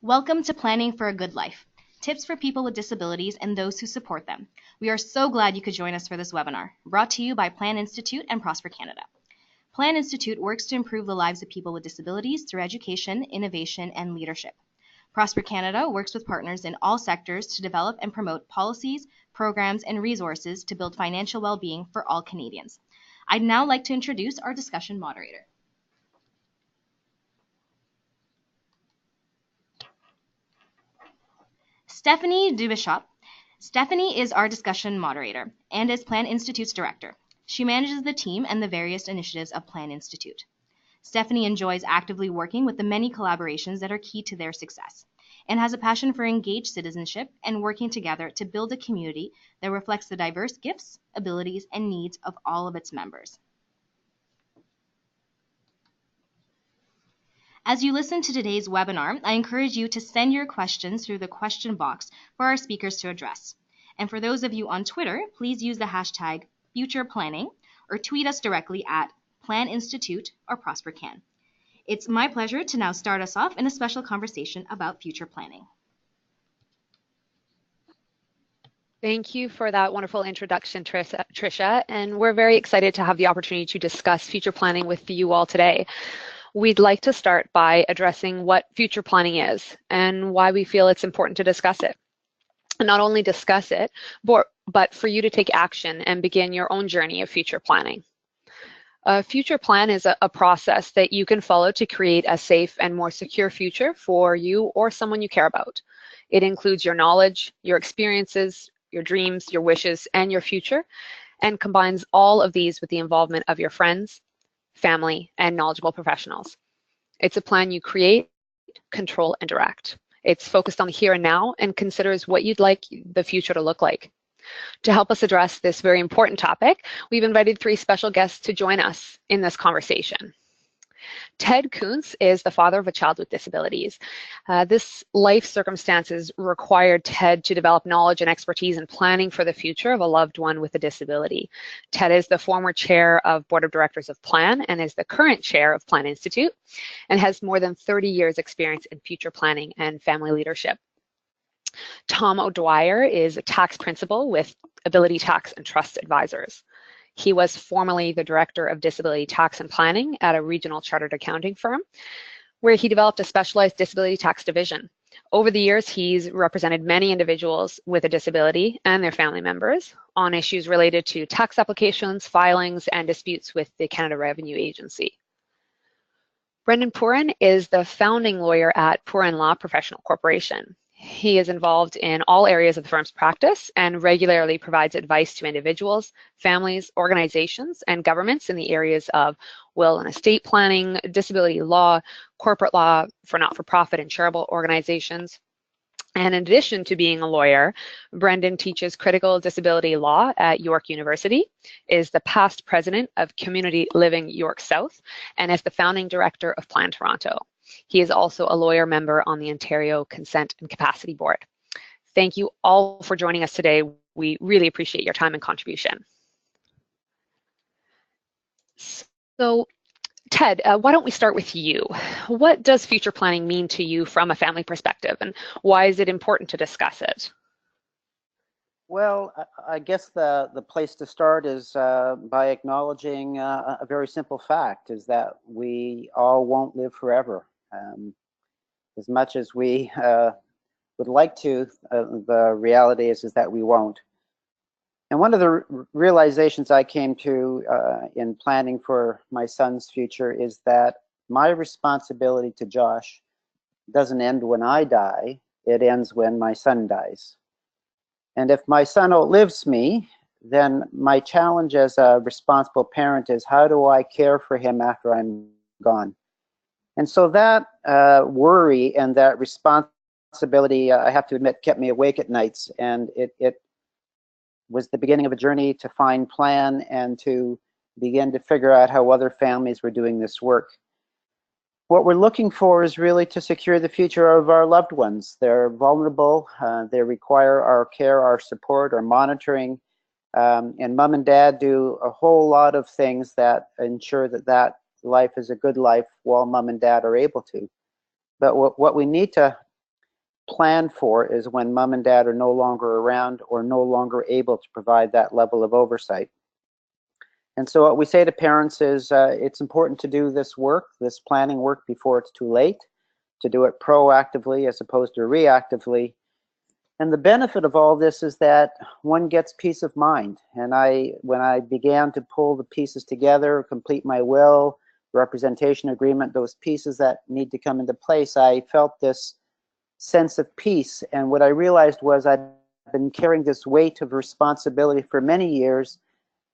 Welcome to Planning for a Good Life, tips for people with disabilities and those who support them. We are so glad you could join us for this webinar, brought to you by Plan Institute and Prosper Canada. Plan Institute works to improve the lives of people with disabilities through education, innovation, and leadership. Prosper Canada works with partners in all sectors to develop and promote policies, programs, and resources to build financial well-being for all Canadians. I'd now like to introduce our discussion moderator. Stephanie Dubishop. Stephanie is our discussion moderator and is Plan Institute's director. She manages the team and the various initiatives of Plan Institute. Stephanie enjoys actively working with the many collaborations that are key to their success and has a passion for engaged citizenship and working together to build a community that reflects the diverse gifts, abilities, and needs of all of its members. As you listen to today's webinar, I encourage you to send your questions through the question box for our speakers to address. And for those of you on Twitter, please use the hashtag #FuturePlanning or tweet us directly at Plan Institute or ProsperCan. It's my pleasure to now start us off in a special conversation about future planning. Thank you for that wonderful introduction, Tricia, and we're very excited to have the opportunity to discuss future planning with you all today. We'd like to start by addressing what future planning is and why we feel it's important to discuss it. And not only discuss it, but for you to take action and begin your own journey of future planning. A future plan is a process that you can follow to create a safe and more secure future for you or someone you care about. It includes your knowledge, your experiences, your dreams, your wishes, and your future, and combines all of these with the involvement of your friends, family, and knowledgeable professionals. It's a plan you create, control, and direct. It's focused on the here and now and considers what you'd like the future to look like. To help us address this very important topic, we've invited 3 special guests to join us in this conversation. Ted Kuntz is the father of a child with disabilities. This life circumstances required Ted to develop knowledge and expertise in planning for the future of a loved one with a disability. Ted is the former chair of Board of Directors of Plan and is the current chair of Plan Institute and has more than 30 years experience in future planning and family leadership. Tom O'Dwyer is a tax principal with Ability Tax and Trust Advisors. He was formerly the Director of Disability Tax and Planning at a regional chartered accounting firm, where he developed a specialized disability tax division. Over the years, he's represented many individuals with a disability and their family members on issues related to tax applications, filings, and disputes with the Canada Revenue Agency. Brendon Pooran is the founding lawyer at PooranLaw Professional Corporation. He is involved in all areas of the firm's practice and regularly provides advice to individuals, families, organizations, and governments in the areas of will and estate planning, disability law, corporate law for not-for-profit and charitable organizations. And in addition to being a lawyer, Brendon teaches critical disability law at York University, is the past president of Community Living York South, and is the founding director of Plan Toronto. He is also a lawyer member on the Ontario Consent and Capacity Board. Thank you all for joining us today. We really appreciate your time and contribution. So, Ted, why don't we start with you? What does future planning mean to you from a family perspective, and why is it important to discuss it? Well, I guess the place to start is by acknowledging a very simple fact, is that we all won't live forever. As much as we would like to, the reality is that we won't. And one of the realizations I came to in planning for my son's future is that my responsibility to Josh doesn't end when I die, it ends when my son dies. And if my son outlives me, then my challenge as a responsible parent is, how do I care for him after I'm gone? And so that worry and that responsibility, I have to admit, kept me awake at nights. And it was the beginning of a journey to find Plan and to begin to figure out how other families were doing this work. What we're looking for is really to secure the future of our loved ones. They're vulnerable, they require our care, our support, our monitoring, and mom and dad do a whole lot of things that ensure that life is a good life while mom and dad are able to. But what we need to plan for is when mom and dad are no longer around or no longer able to provide that level of oversight. And so what we say to parents is it's important to do this work, this planning work, before it's too late, to do it proactively as opposed to reactively. And the benefit of all this is that one gets peace of mind. And when I began to pull the pieces together, complete my will, representation agreement, those pieces that need to come into place, I felt this sense of peace. And what I realized was I'd been carrying this weight of responsibility for many years,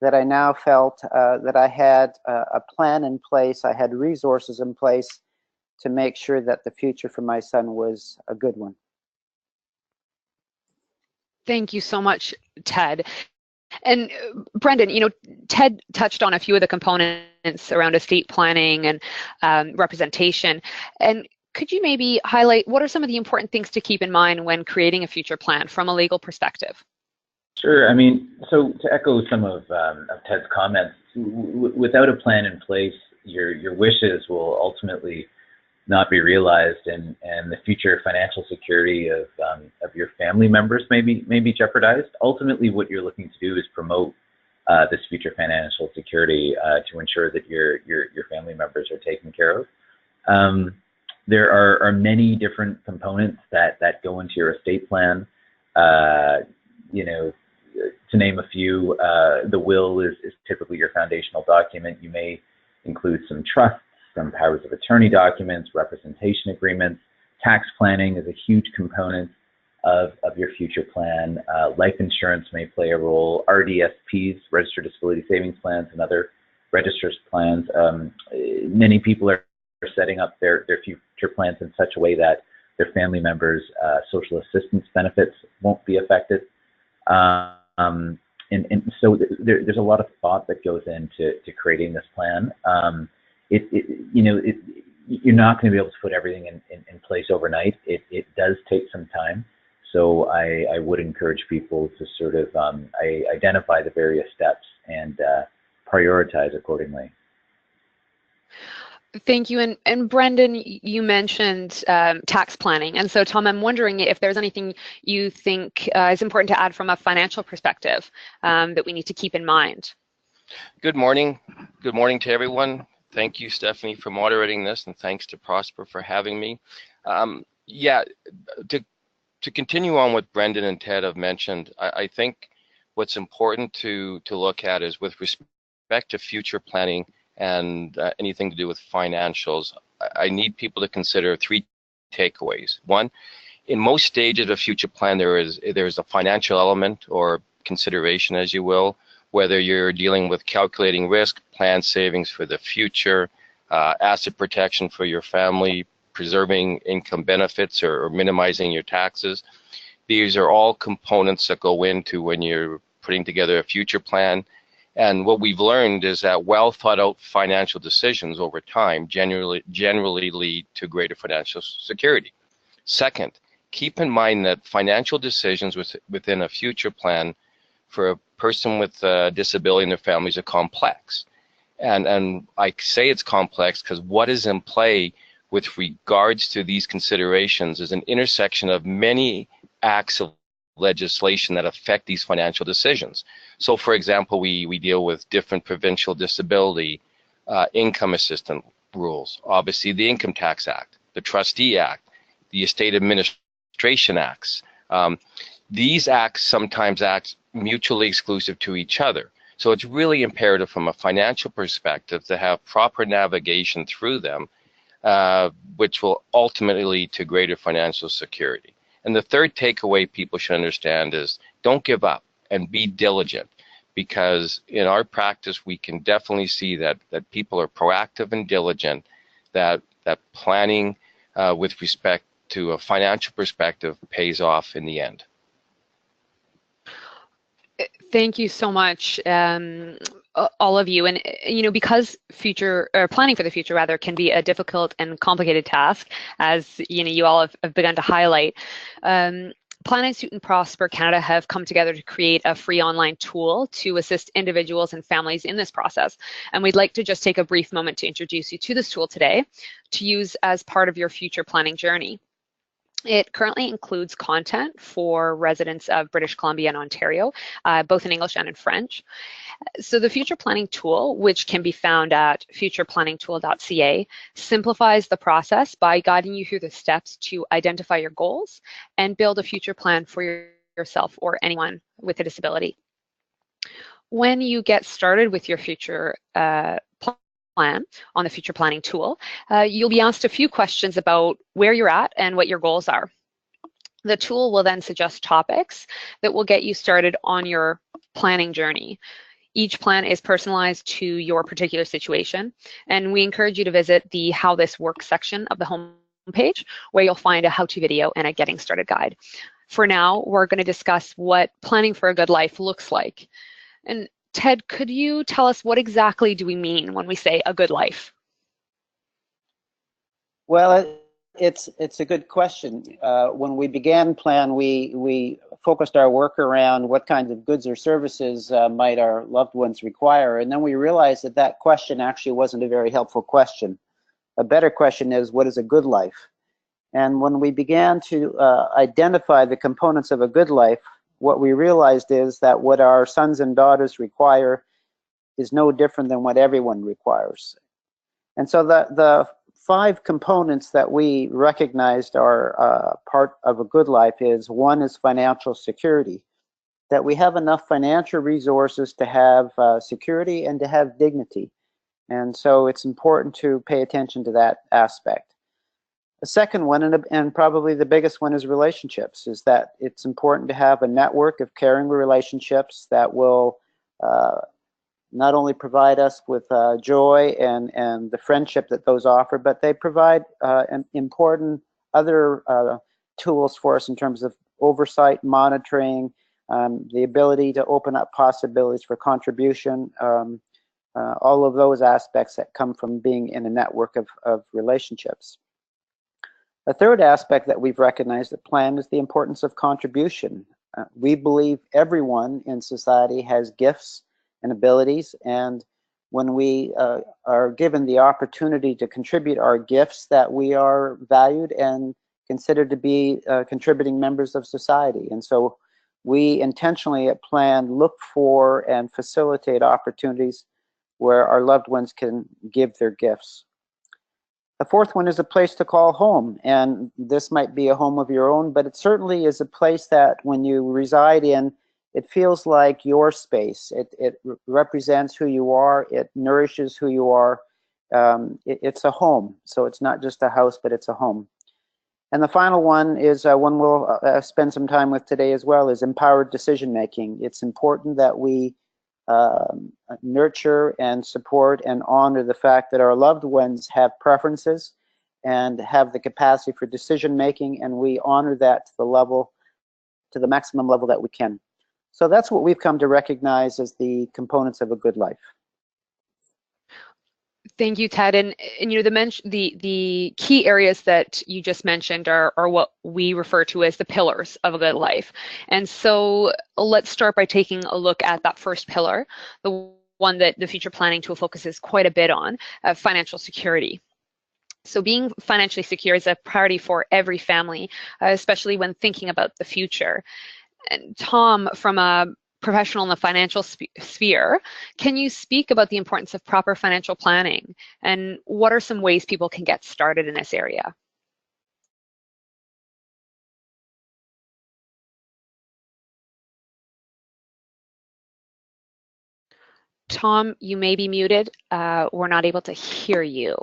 that I now felt that I had a plan in place, I had resources in place to make sure that the future for my son was a good one. Thank you so much, Ted. And Brendon, you know, Ted touched on a few of the components around estate planning and representation. And could you maybe highlight what are some of the important things to keep in mind when creating a future plan from a legal perspective? Sure. I mean, so to echo some of Ted's comments, without a plan in place, your wishes will ultimately not be realized, and the future financial security of your family members may be jeopardized. Ultimately, what you're looking to do is promote this future financial security to ensure that your family members are taken care of. There are many different components that go into your estate plan. You know, to name a few, the will is typically your foundational document. You may include some trusts, some powers of attorney documents, representation agreements. Tax planning is a huge component of your future plan. Life insurance may play a role. RDSPs, Registered Disability Savings Plans, and other registered plans. Many people are setting up their future plans in such a way that their family members' social assistance benefits won't be affected. And so there's a lot of thought that goes into creating this plan. You're not going to be able to put everything in place overnight. It does take some time. So I would encourage people to sort of identify the various steps and prioritize accordingly. Thank you. And Brendon, you mentioned tax planning. And so, Tom, I'm wondering if there's anything you think is important to add from a financial perspective that we need to keep in mind. Good morning. Good morning to everyone. Thank you, Stephanie, for moderating this, and thanks to Prosper for having me. To continue on what Brendon and Ted have mentioned, I think what's important to look at is with respect to future planning and anything to do with financials, I need people to consider three takeaways. One, in most stages of future plan, there is a financial element or consideration, as you will, whether you're dealing with calculating risk, plan savings for the future, asset protection for your family, preserving income benefits or minimizing your taxes. These are all components that go into when you're putting together a future plan. And what we've learned is that well thought out financial decisions over time generally lead to greater financial security. Second, keep in mind that financial decisions within a future plan for a person with a disability and their families are complex. And I say it's complex because what is in play with regards to these considerations is an intersection of many acts of legislation that affect these financial decisions. So, for example, we deal with different provincial disability income assistance rules, obviously the Income Tax Act, the Trustee Act, the Estate Administration Acts. These acts sometimes act mutually exclusive to each other. So it's really imperative from a financial perspective to have proper navigation through them, which will ultimately lead to greater financial security. And the third takeaway people should understand is don't give up and be diligent, because in our practice, we can definitely see that people are proactive and diligent, that planning with respect to a financial perspective pays off in the end. Thank you so much, all of you. And because planning for the future rather can be a difficult and complicated task, as you all have begun to highlight. Plan Institute and Prosper Canada have come together to create a free online tool to assist individuals and families in this process. And we'd like to just take a brief moment to introduce you to this tool today to use as part of your future planning journey. It currently includes content for residents of British Columbia and Ontario, both in English and in French. So the future planning tool, which can be found at futureplanningtool.ca, simplifies the process by guiding you through the steps to identify your goals and build a future plan for yourself or anyone with a disability. When you get started with your future plan on the future planning tool, you'll be asked a few questions about where you're at and what your goals are. The tool will then suggest topics that will get you started on your planning journey. Each plan is personalized to your particular situation, and we encourage you to visit the How This Works section of the homepage, where you'll find a how-to video and a getting started guide. For now, we're going to discuss what planning for a good life looks like. And Ted, could you tell us what exactly do we mean when we say a good life? Well, it's a good question. When we began Plan, we focused our work around what kinds of goods or services might our loved ones require, and then we realized that that question actually wasn't a very helpful question. A better question is, what is a good life? And when we began to identify the components of a good life, what we realized is that what our sons and daughters require is no different than what everyone requires. And so the 5 components that we recognized are part of a good life is, one is financial security, that we have enough financial resources to have security and to have dignity. And so it's important to pay attention to that aspect. The second one, and probably the biggest one, is relationships, is that it's important to have a network of caring relationships that will not only provide us with joy and the friendship that those offer, but they provide important other tools for us in terms of oversight, monitoring, the ability to open up possibilities for contribution, all of those aspects that come from being in a network of relationships. A third aspect that we've recognized at Plan is the importance of contribution. We believe everyone in society has gifts and abilities, and when we are given the opportunity to contribute our gifts, that we are valued and considered to be contributing members of society. And so we intentionally at Plan look for and facilitate opportunities where our loved ones can give their gifts. The fourth one is a place to call home, and this might be a home of your own, but it certainly is a place that when you reside in, it feels like your space. It represents who you are, it nourishes who you are. It's a home, so it's not just a house, but it's a home. And the final one is one we'll spend some time with today as well, is empowered decision making. It's important that we nurture and support and honor the fact that our loved ones have preferences and have the capacity for decision making, and we honor that to the maximum level that we can. So that's what we've come to recognize as the components of a good life. Thank you, Ted. And you know, the key areas that you just mentioned are what we refer to as the pillars of a good life. And so let's start by taking a look at that first pillar, the one that the future planning tool focuses quite a bit on, financial security. So being financially secure is a priority for every family, especially when thinking about the future. And Tom, from a professional in the financial sphere, can you speak about the importance of proper financial planning, and what are some ways people can get started in this area? Tom, you may be muted. We're not able to hear you.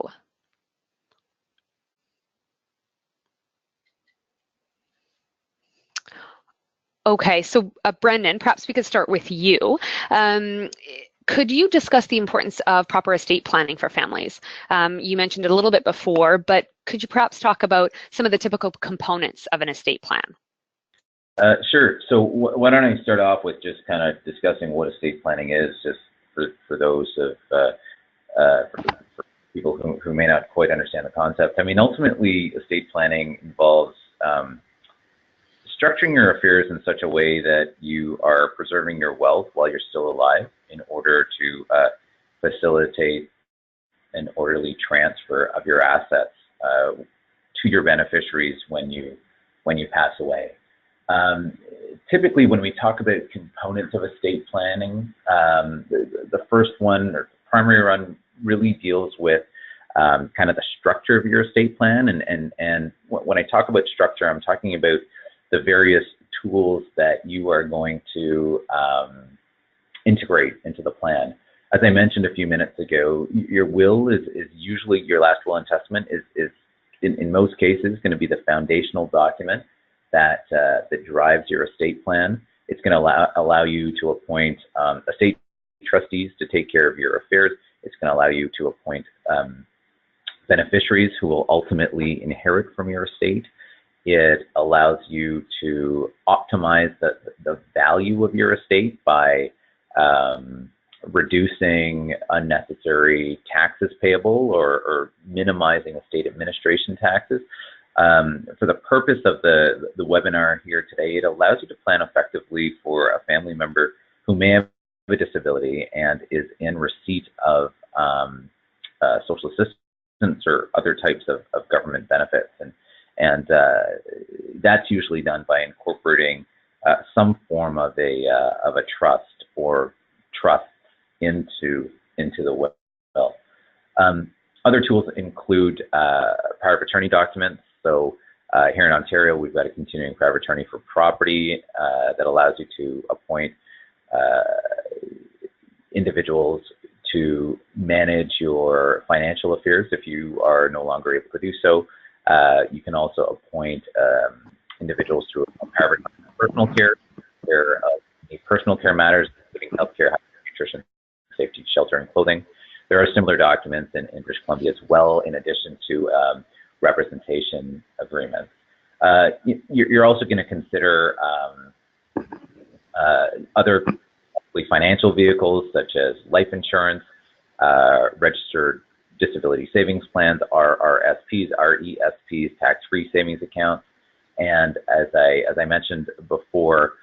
Okay, so Brendon, perhaps we could start with you. Could you discuss the importance of proper estate planning for families? You mentioned it a little bit before, but could you perhaps talk about some of the typical components of an estate plan? Sure. So why don't I start off with just kind of discussing what estate planning is, just for those for people who may not quite understand the concept. I mean, ultimately, estate planning involves structuring your affairs in such a way that you are preserving your wealth while you're still alive in order to facilitate an orderly transfer of your assets to your beneficiaries when you when you pass away. Typically, when we talk about components of estate planning, the first one, or primary one, really deals with kind of the structure of your estate plan. And when I talk about structure, I'm talking about the various tools that you are going to integrate into the plan. As I mentioned a few minutes ago, your will is usually, your last will and testament is in most cases going to be the foundational document that drives your estate plan. It's going to allow you to appoint estate trustees to take care of your affairs. It's going to allow you to appoint beneficiaries who will ultimately inherit from your estate. It allows you to optimize the value of your estate by reducing unnecessary taxes payable or minimizing estate administration taxes. For the purpose of the webinar here today, it allows you to plan effectively for a family member who may have a disability and is in receipt of social assistance or other types of government benefits. And that's usually done by incorporating some form of a trust or trust into the will. Other tools include power of attorney documents. So here in Ontario, we've got a continuing power of attorney for property that allows you to appoint individuals to manage your financial affairs if you are no longer able to do so. You can also appoint individuals through a power of attorney for personal care, personal care matters, including healthcare, nutrition, safety, shelter, and clothing. There are similar documents in British Columbia as well, in addition to representation agreements. You're also going to consider other financial vehicles such as life insurance, registered disability savings plans, RRSPs, RESPs, tax-free savings accounts, and as I mentioned before,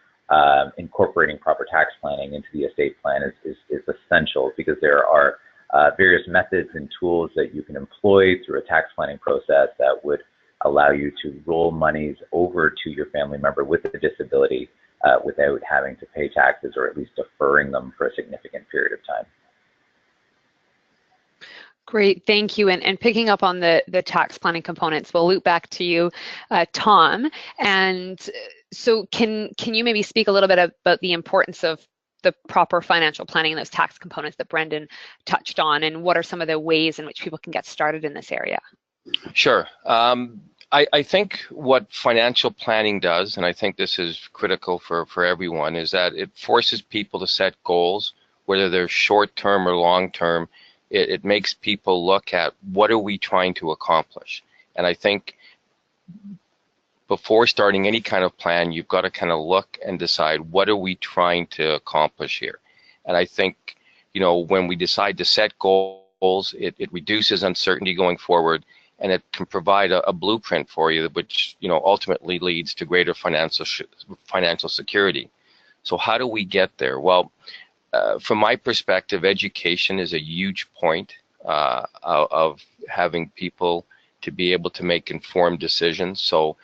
incorporating proper tax planning into the estate plan is essential, because there are various methods and tools that you can employ through a tax planning process that would allow you to roll monies over to your family member with a disability without having to pay taxes, or at least deferring them for a significant period of time. Great, thank you. And picking up on the tax planning components, we'll loop back to you, Tom. And so can you maybe speak a little bit about the importance of the proper financial planning and those tax components that Brendon touched on, and what are some of the ways in which people can get started in this area? Sure. I think what financial planning does, and I think this is critical for everyone, is that it forces people to set goals, whether they're short-term or long-term. It makes people look at what are we trying to accomplish. And I think before starting any kind of plan, you've got to kind of look and decide, what are we trying to accomplish here? And I think, you know, when we decide to set goals, it reduces uncertainty going forward, and it can provide a blueprint for you, which, you know, ultimately leads to greater financial security. So how do we get there? Well, from my perspective, education is a huge point of having people to be able to make informed decisions. So,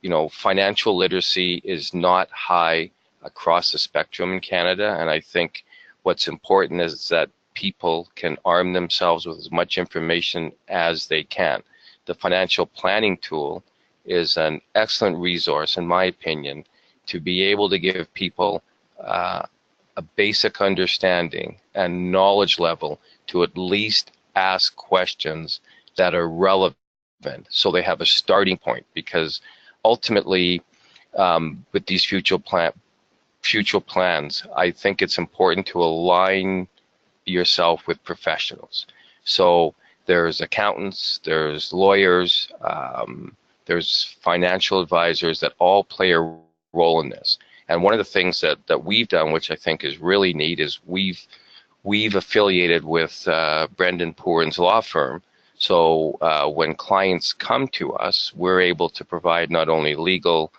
you know, financial literacy is not high across the spectrum in Canada, and I think what's important is that people can arm themselves with as much information as they can. The financial planning tool is an excellent resource, in my opinion, to be able to give people a basic understanding and knowledge level to at least ask questions that are relevant, so they have a starting point. Because ultimately, with these future plans, I think it's important to align yourself with professionals. So there's accountants, there's lawyers, there's financial advisors that all play a role in this. And one of the things that we've done, which I think is really neat, is we've affiliated with Brendon, Pooran's law firm. So when clients come to us, we're able to provide not only legal,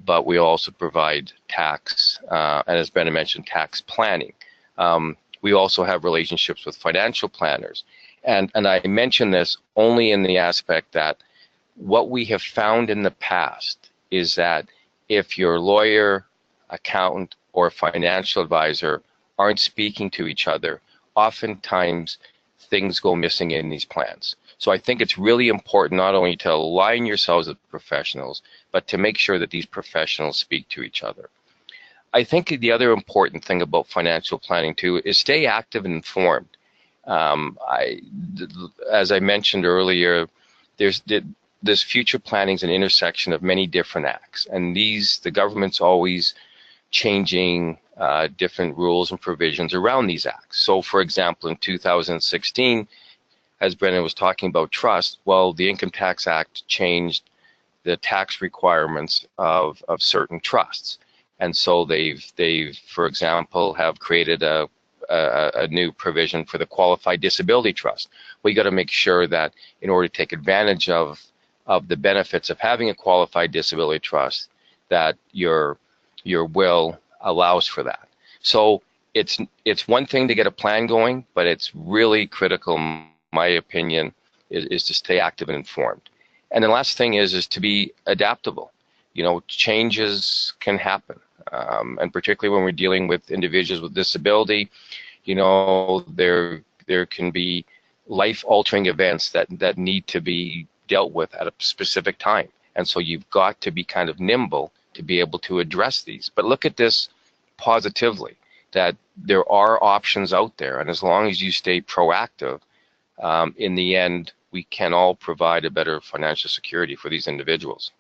but we also provide tax, and as Brendon mentioned, tax planning. We also have relationships with financial planners. And I mention this only in the aspect that what we have found in the past is that if your lawyer, accountant, or financial advisor aren't speaking to each other, oftentimes things go missing in these plans. So I think it's really important not only to align yourselves with professionals, but to make sure that these professionals speak to each other. I think the other important thing about financial planning too is stay active and informed. As I mentioned earlier, this future planning is an intersection of many different acts, and the government's always changing different rules and provisions around these acts. So, for example, in 2016, as Brendon was talking about trust, well, the Income Tax Act changed the tax requirements of certain trusts. And so they've, for example, have created a new provision for the qualified disability trust. We got to make sure that in order to take advantage of the benefits of having a qualified disability trust, that your will allows for that. So it's one thing to get a plan going, but it's really critical, in my opinion, is to stay active and informed. And the last thing is to be adaptable. You know, changes can happen, and particularly when we're dealing with individuals with disability, you know, there can be life-altering events that need to be dealt with at a specific time. And so you've got to be kind of nimble to be able to address these. But look at this positively, that there are options out there. And as long as you stay proactive, in the end, we can all provide a better financial security for these individuals.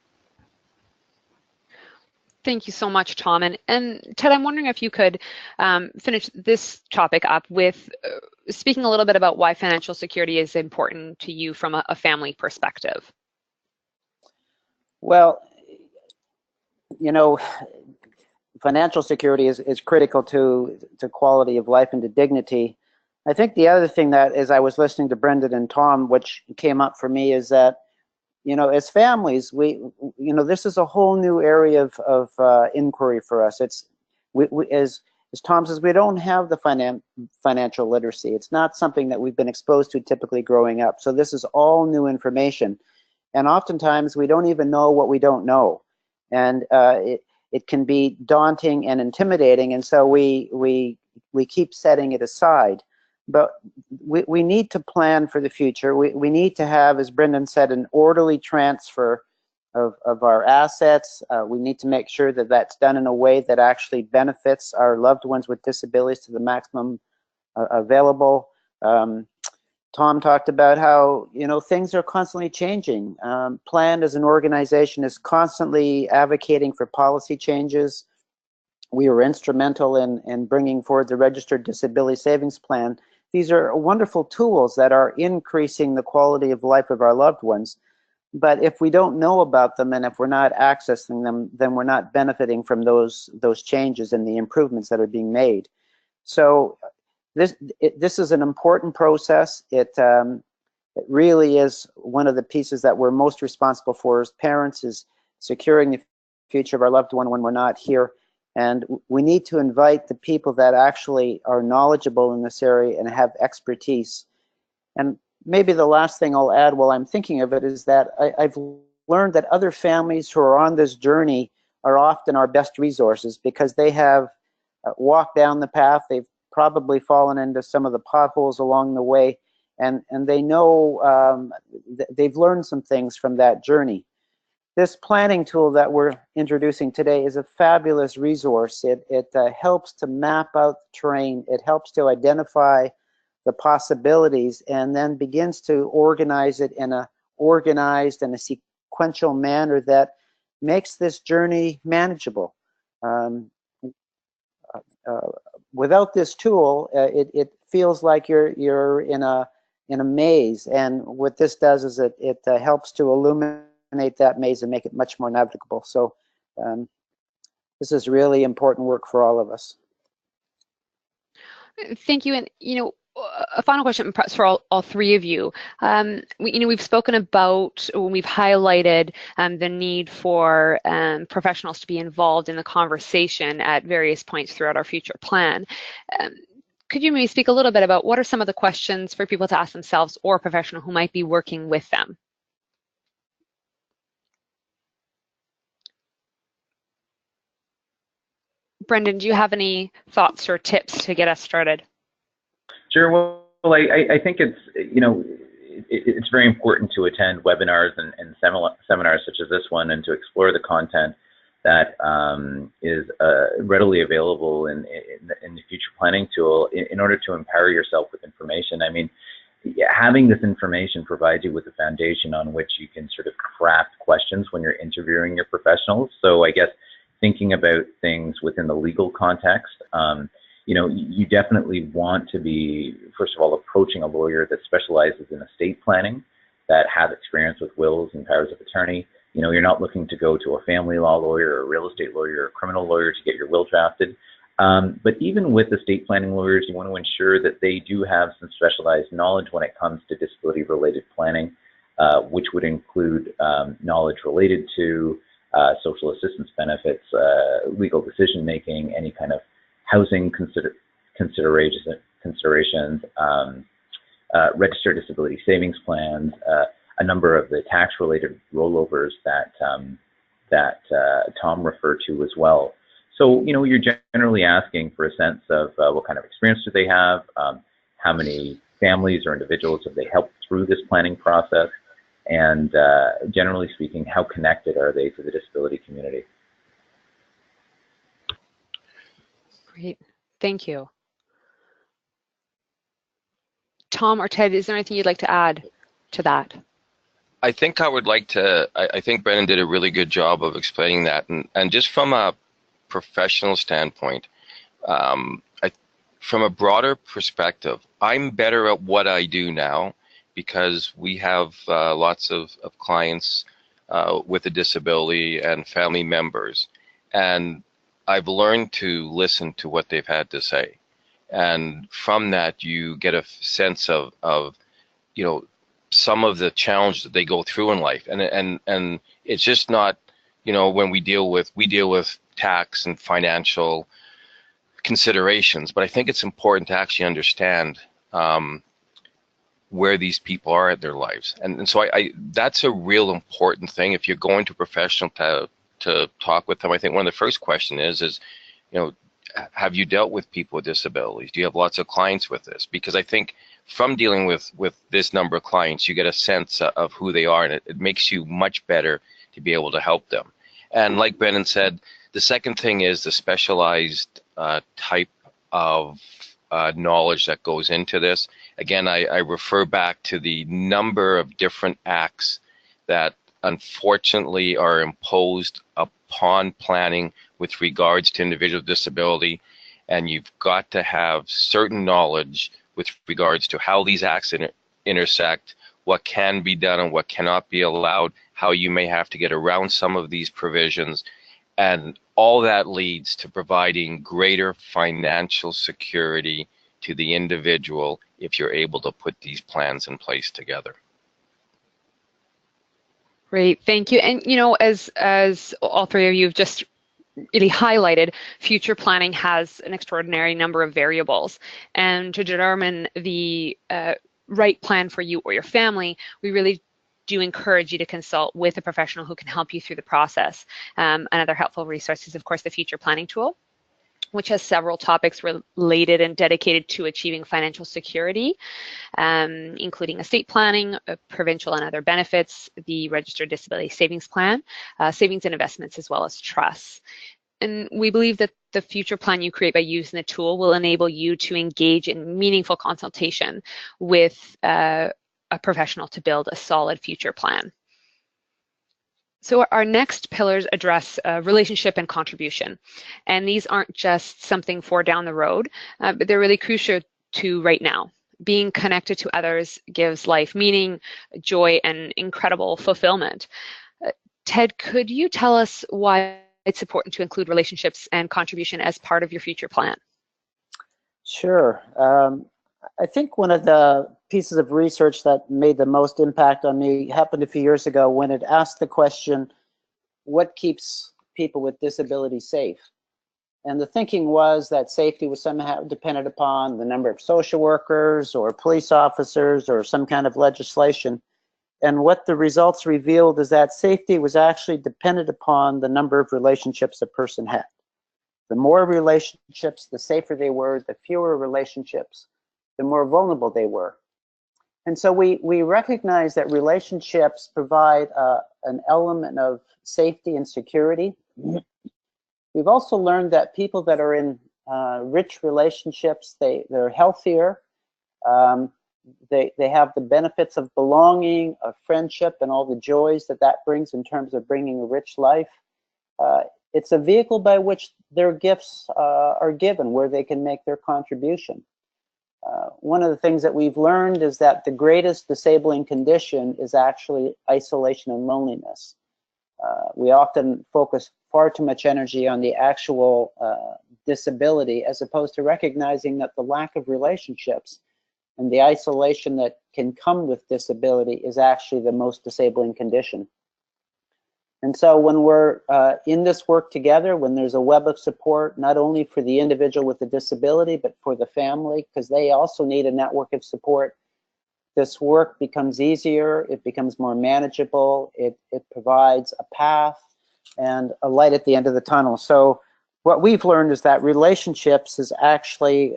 Thank you so much, Tom. And Ted, I'm wondering if you could finish this topic up with speaking a little bit about why financial security is important to you from a family perspective. Well, you know, financial security is critical to quality of life and to dignity. I think the other thing that, as I was listening to Brendon and Tom, which came up for me, is that, you know, as families, this is a whole new area of inquiry for us. It's as Tom says, we don't have the financial literacy. It's not something that we've been exposed to typically growing up. So this is all new information, and oftentimes we don't even know what we don't know, and it can be daunting and intimidating, and so we keep setting it aside. But we need to plan for the future. We need to have, as Brendon said, an orderly transfer of our assets. We need to make sure that that's done in a way that actually benefits our loved ones with disabilities to the maximum available. Tom talked about how, you know, things are constantly changing. Plan as an organization is constantly advocating for policy changes. We were instrumental in bringing forward the Registered Disability Savings Plan. These are wonderful tools that are increasing the quality of life of our loved ones. But if we don't know about them and if we're not accessing them, then we're not benefiting from those changes and the improvements that are being made. So this is an important process. It really is one of the pieces that we're most responsible for as parents, is securing the future of our loved one when we're not here. And we need to invite the people that actually are knowledgeable in this area and have expertise. And maybe the last thing I'll add while I'm thinking of it is that I've learned that other families who are on this journey are often our best resources, because they have walked down the path. They've probably fallen into some of the potholes along the way, and they know they've learned some things from that journey. This planning tool that we're introducing today is a fabulous resource. It helps to map out the terrain. It helps to identify the possibilities and then begins to organize it in a organized and a sequential manner that makes this journey manageable. Without this tool, it feels like you're in a maze, and what this does is it helps to illuminate that maze and make it much more navigable. So this is really important work for all of us. Thank you. And, you know, a final question perhaps for all three of you. We've spoken about, we've highlighted the need for professionals to be involved in the conversation at various points throughout our future plan. Could you maybe speak a little bit about what are some of the questions for people to ask themselves or a professional who might be working with them? Brendon, do you have any thoughts or tips to get us started? Sure. Well, I think it's, it's very important to attend webinars and seminars such as this one, and to explore the content that is readily available in the future planning tool in order to empower yourself with information. I mean, having this information provides you with a foundation on which you can sort of craft questions when you're interviewing your professionals. So I guess thinking about things within the legal context, you definitely want to be, first of all, approaching a lawyer that specializes in estate planning, that has experience with wills and powers of attorney. You're not looking to go to a family law lawyer or a real estate lawyer or a criminal lawyer to get your will drafted. But even with estate planning lawyers, you want to ensure that they do have some specialized knowledge when it comes to disability-related planning, which would include knowledge related to social assistance benefits, legal decision-making, any kind of housing considerations, registered disability savings plans, a number of the tax-related rollovers that Tom referred to as well. So, you're generally asking for a sense of what kind of experience do they have, how many families or individuals have they helped through this planning process, and generally speaking, how connected are they to the disability community? Great, thank you. Tom or Ted, is there anything you'd like to add to that? I think I would like to, I think Brendon did a really good job of explaining that. And just from a professional standpoint, from a broader perspective, I'm better at what I do now because we have lots of clients with a disability and family members. And I've learned to listen to what they've had to say. And from that, you get a sense of some of the challenges that they go through in life. And it's just not, when we deal with tax and financial considerations, but I think it's important to actually understand where these people are in their lives. And so that's a real important thing. If you're going to a professional to talk with them, I think one of the first questions is, have you dealt with people with disabilities? Do you have lots of clients with this? Because I think from dealing with this number of clients, you get a sense of who they are, and it makes you much better to be able to help them. And like Brendon said, the second thing is the specialized type of knowledge that goes into this. Again, I refer back to the number of different acts that unfortunately are imposed upon planning with regards to individual disability, and you've got to have certain knowledge with regards to how these acts intersect, what can be done and what cannot be allowed, how you may have to get around some of these provisions, and all that leads to providing greater financial security to the individual if you're able to put these plans in place together. Great, thank you. And as all three of you have just really highlighted, future planning has an extraordinary number of variables. And to determine the right plan for you or your family, we really do encourage you to consult with a professional who can help you through the process. Another helpful resource is, of course, the future planning tool, which has several topics related and dedicated to achieving financial security, including estate planning, provincial and other benefits, the registered disability savings plan, savings and investments, as well as trusts. And we believe that the future plan you create by using the tool will enable you to engage in meaningful consultation with a professional to build a solid future plan. So our next pillars address relationship and contribution. And these aren't just something for down the road, but they're really crucial to right now. Being connected to others gives life meaning, joy, and incredible fulfillment. Ted, could you tell us why it's important to include relationships and contribution as part of your future plan? Sure. I think one of the pieces of research that made the most impact on me happened a few years ago when it asked the question, what keeps people with disabilities safe? And the thinking was that safety was somehow dependent upon the number of social workers or police officers or some kind of legislation. And what the results revealed is that safety was actually dependent upon the number of relationships a person had. The more relationships, the safer they were. The fewer relationships, the more vulnerable they were. And so we recognize that relationships provide an element of safety and security. We've also learned that people that are in rich relationships, they're healthier. They have the benefits of belonging, of friendship, and all the joys that that brings in terms of bringing a rich life. It's a vehicle by which their gifts are given, where they can make their contribution. One of the things that we've learned is that the greatest disabling condition is actually isolation and loneliness. We often focus far too much energy on the actual disability, as opposed to recognizing that the lack of relationships and the isolation that can come with disability is actually the most disabling condition. And so when we're in this work together, when there's a web of support, not only for the individual with the disability, but for the family, because they also need a network of support, this work becomes easier, it becomes more manageable, it provides a path and a light at the end of the tunnel. So what we've learned is that relationships is actually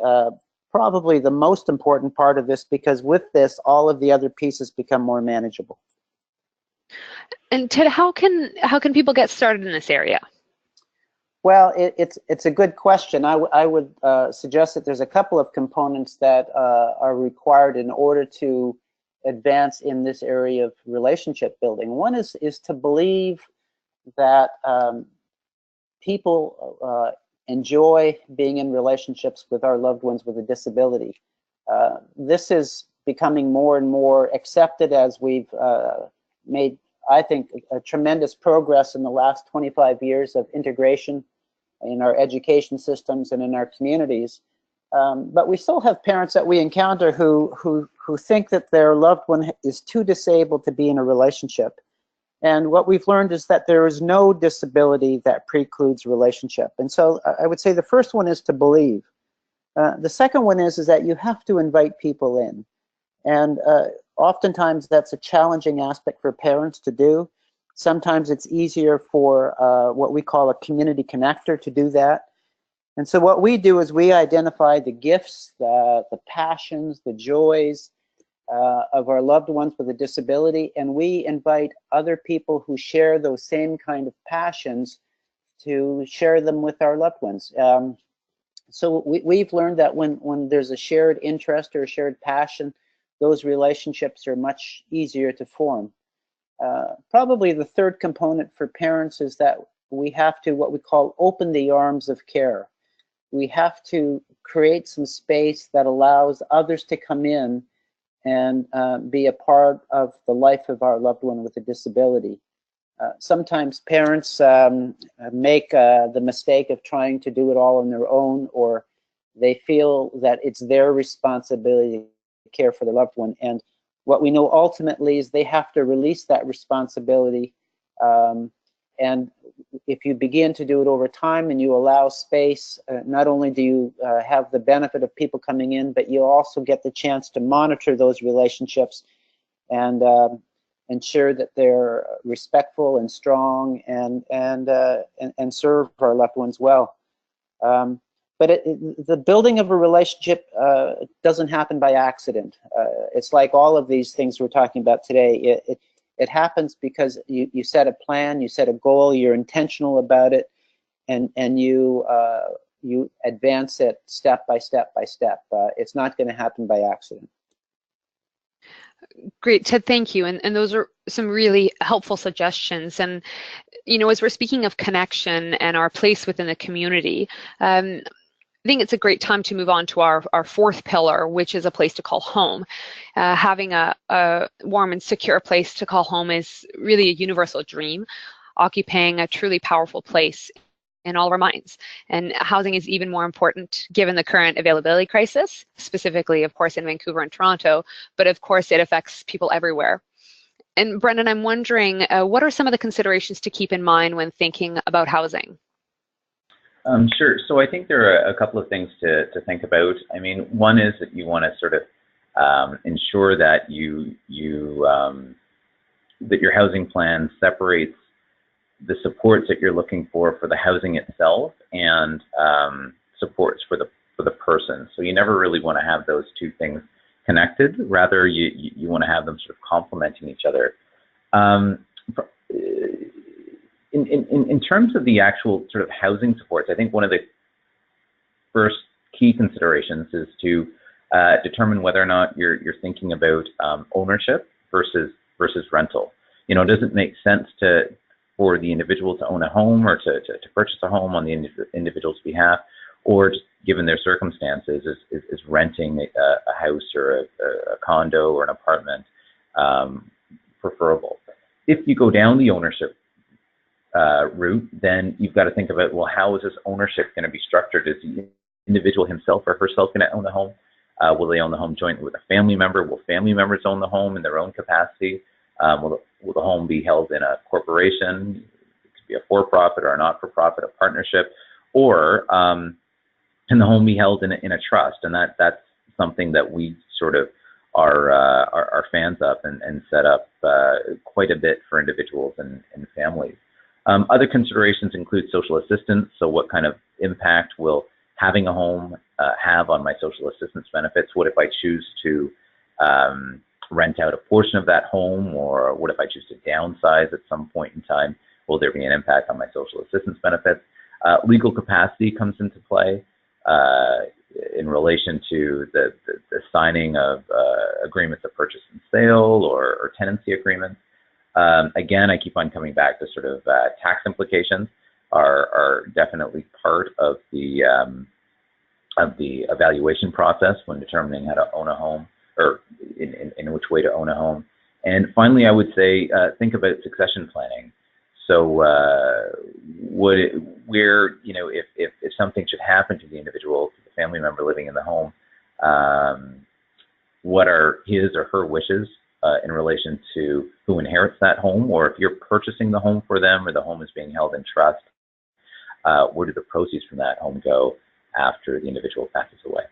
probably the most important part of this, because with this, all of the other pieces become more manageable. And Ted, how can people get started in this area? Well, it's a good question. I would suggest that there's a couple of components that are required in order to advance in this area of relationship building. One is to believe that people enjoy being in relationships with our loved ones with a disability. This is becoming more and more accepted as we've made, I think, a tremendous progress in the last 25 years of integration in our education systems and in our communities. But we still have parents that we encounter who think that their loved one is too disabled to be in a relationship. And what we've learned is that there is no disability that precludes relationship. And so I would say the first one is to believe. The second one is that you have to invite people in. And oftentimes that's a challenging aspect for parents to do. Sometimes it's easier for what we call a community connector to do that. And so what we do is we identify the gifts, the passions, the joys of our loved ones with a disability, and we invite other people who share those same kind of passions to share them with our loved ones. So we've learned that when there's a shared interest or a shared passion, those relationships are much easier to form. Probably the third component for parents is that we have to, what we call, open the arms of care. We have to create some space that allows others to come in and be a part of the life of our loved one with a disability. Sometimes parents make the mistake of trying to do it all on their own, or they feel that it's their responsibility to care for their loved one. And what we know ultimately is they have to release that responsibility. And if you begin to do it over time and you allow space, not only do you have the benefit of people coming in, but you also get the chance to monitor those relationships and ensure that they're respectful and strong and serve our loved ones well. But the building of a relationship doesn't happen by accident. It's like all of these things we're talking about today. It happens because you set a plan, you set a goal, you're intentional about it, and you advance it step by step by step. It's not going to happen by accident. Great, Ted, thank you. And those are some really helpful suggestions. And, you know, as we're speaking of connection and our place within the community, I think it's a great time to move on to our fourth pillar, which is a place to call home. Having a warm and secure place to call home is really a universal dream, occupying a truly powerful place in all of our minds. And housing is even more important given the current availability crisis, specifically, of course, in Vancouver and Toronto, but of course it affects people everywhere. And Brendon, I'm wondering, what are some of the considerations to keep in mind when thinking about housing? Sure. So I think there are a couple of things to think about. I mean, one is that you want to sort of ensure that that your housing plan separates the supports that you're looking for the housing itself, and supports for the person. So you never really want to have those two things connected. Rather, you want to have them sort of complementing each other. In terms of the actual sort of housing supports, I think one of the first key considerations is to determine whether or not you're thinking about ownership versus rental. You know, does it make sense for the individual to own a home, or to purchase a home on the individual's behalf, or just given their circumstances, is renting a house or a condo or an apartment preferable? If you go down the ownership route, then you've got to think about, well, how is this ownership going to be structured? Is the individual himself or herself going to own the home? Will they own the home jointly with a family member? Will family members own the home in their own capacity? Will the home be held in a corporation? It could be a for-profit or a not-for-profit, a partnership, or can the home be held in a trust? And that's something that we sort of are fans of and set up quite a bit for individuals and families. Other considerations include social assistance. So what kind of impact will having a home have on my social assistance benefits? What if I choose to rent out a portion of that home, or what if I choose to downsize at some point in time? Will there be an impact on my social assistance benefits? Legal capacity comes into play in relation to the signing of agreements of purchase and sale, or tenancy agreements. Again, I keep on coming back to sort of tax implications are definitely part of the evaluation process when determining how to own a home, or in which way to own a home. And finally, I would say think about succession planning. So if something should happen to the individual, to the family member living in the home, what are his or her wishes in relation to who inherits that home? Or if you're purchasing the home for them, or the home is being held in trust, where do the proceeds from that home go after the individual passes away?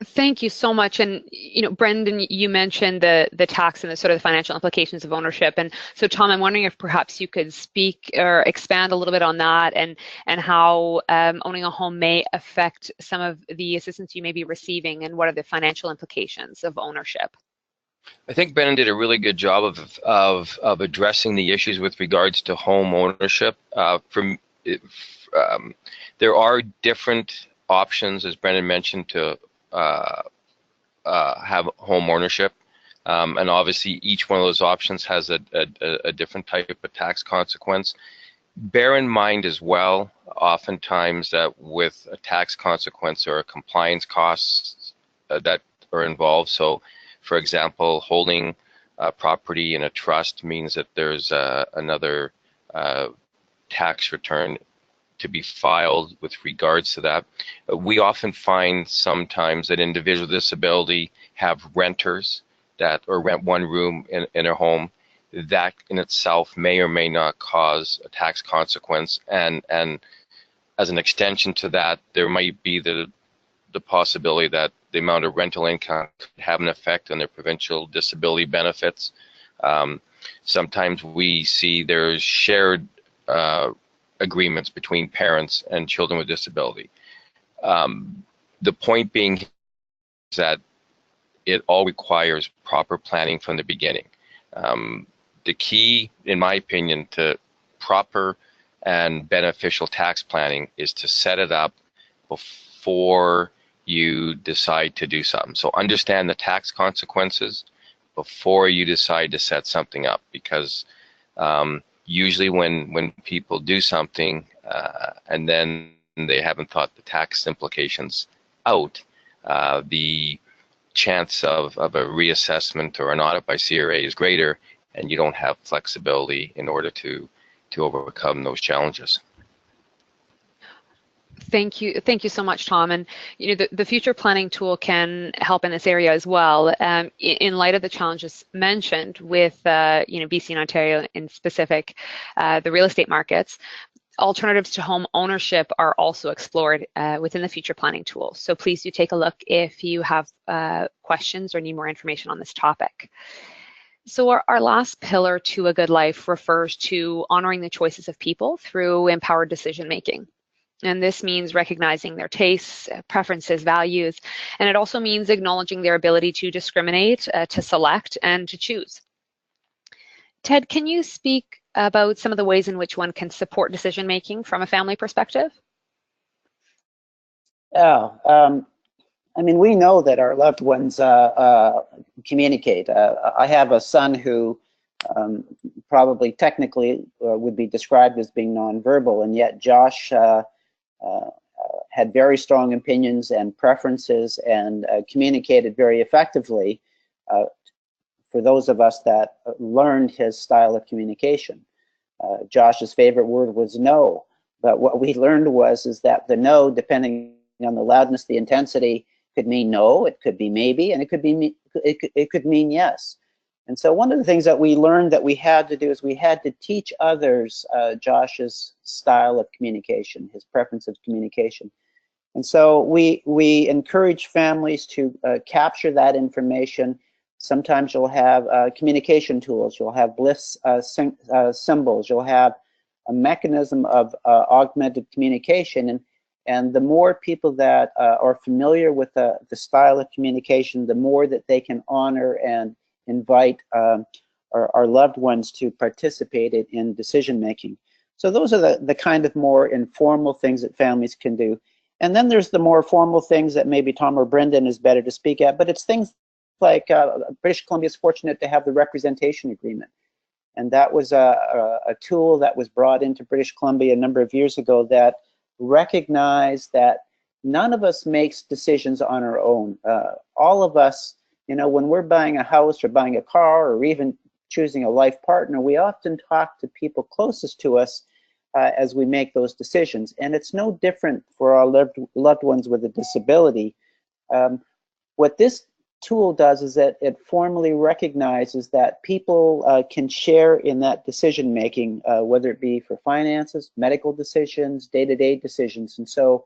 Thank you so much. And, you know, Brendon, you mentioned the tax and the sort of the financial implications of ownership. And so, Tom, I'm wondering if perhaps you could speak or expand a little bit on that, and how owning a home may affect some of the assistance you may be receiving, and what are the financial implications of ownership? I think Brendon did a really good job of addressing the issues with regards to home ownership. There are different options, as Brendon mentioned, to have home ownership, and obviously each one of those options has a different type of tax consequence. Bear in mind as well, oftentimes, that with a tax consequence, there are compliance costs that are involved. So, for example, holding property in a trust means that there's another tax return to be filed with regards to that. We often find sometimes that individuals with disability have renters that, or rent one room in a home. That in itself may or may not cause a tax consequence, and as an extension to that, there might be the possibility that the amount of rental income could have an effect on their provincial disability benefits. Sometimes we see there's shared agreements between parents and children with disability. The point being is that it all requires proper planning from the beginning. The key, in my opinion, to proper and beneficial tax planning is to set it up before you decide to do something. So understand the tax consequences before you decide to set something up, because usually when people do something and then they haven't thought the tax implications out, the chance of a reassessment or an audit by CRA is greater, and you don't have flexibility in order to overcome those challenges. Thank you so much, Tom. And you know, the future planning tool can help in this area as well. In light of the challenges mentioned with you know, BC and Ontario in specific, the real estate markets, alternatives to home ownership are also explored within the future planning tool. So please do take a look if you have questions or need more information on this topic. So our last pillar to a good life refers to honoring the choices of people through empowered decision making. And this means recognizing their tastes, preferences, values, and it also means acknowledging their ability to discriminate, to select, and to choose. Ted, can you speak about some of the ways in which one can support decision making from a family perspective? Yeah, I mean, we know that our loved ones communicate. I have a son who probably technically would be described as being nonverbal, and yet Josh had very strong opinions and preferences and communicated very effectively for those of us that learned his style of communication. Josh's favorite word was no, but what we learned is that the no, depending on the loudness, the intensity, could mean no, it could be maybe, and it could mean yes. And so one of the things that we learned that we had to do is we had to teach others Josh's style of communication, his preference of communication. And so we encourage families to capture that information. Sometimes you'll have communication tools, you'll have bliss symbols, you'll have a mechanism of augmented communication. And the more people that are familiar with the style of communication, the more that they can honor and invite our loved ones to participate in decision making. So those are the kind of more informal things that families can do. And then there's the more formal things that maybe Tom or Brendon is better to speak at, but it's things like British Columbia is fortunate to have the representation agreement. And that was a tool that was brought into British Columbia a number of years ago that recognized that none of us makes decisions on our own. All of us, you know, when we're buying a house or buying a car or even choosing a life partner, we often talk to people closest to us as we make those decisions. And it's no different for our loved ones with a disability. What this tool does is that it formally recognizes that people can share in that decision making, whether it be for finances, medical decisions, day-to-day decisions. And so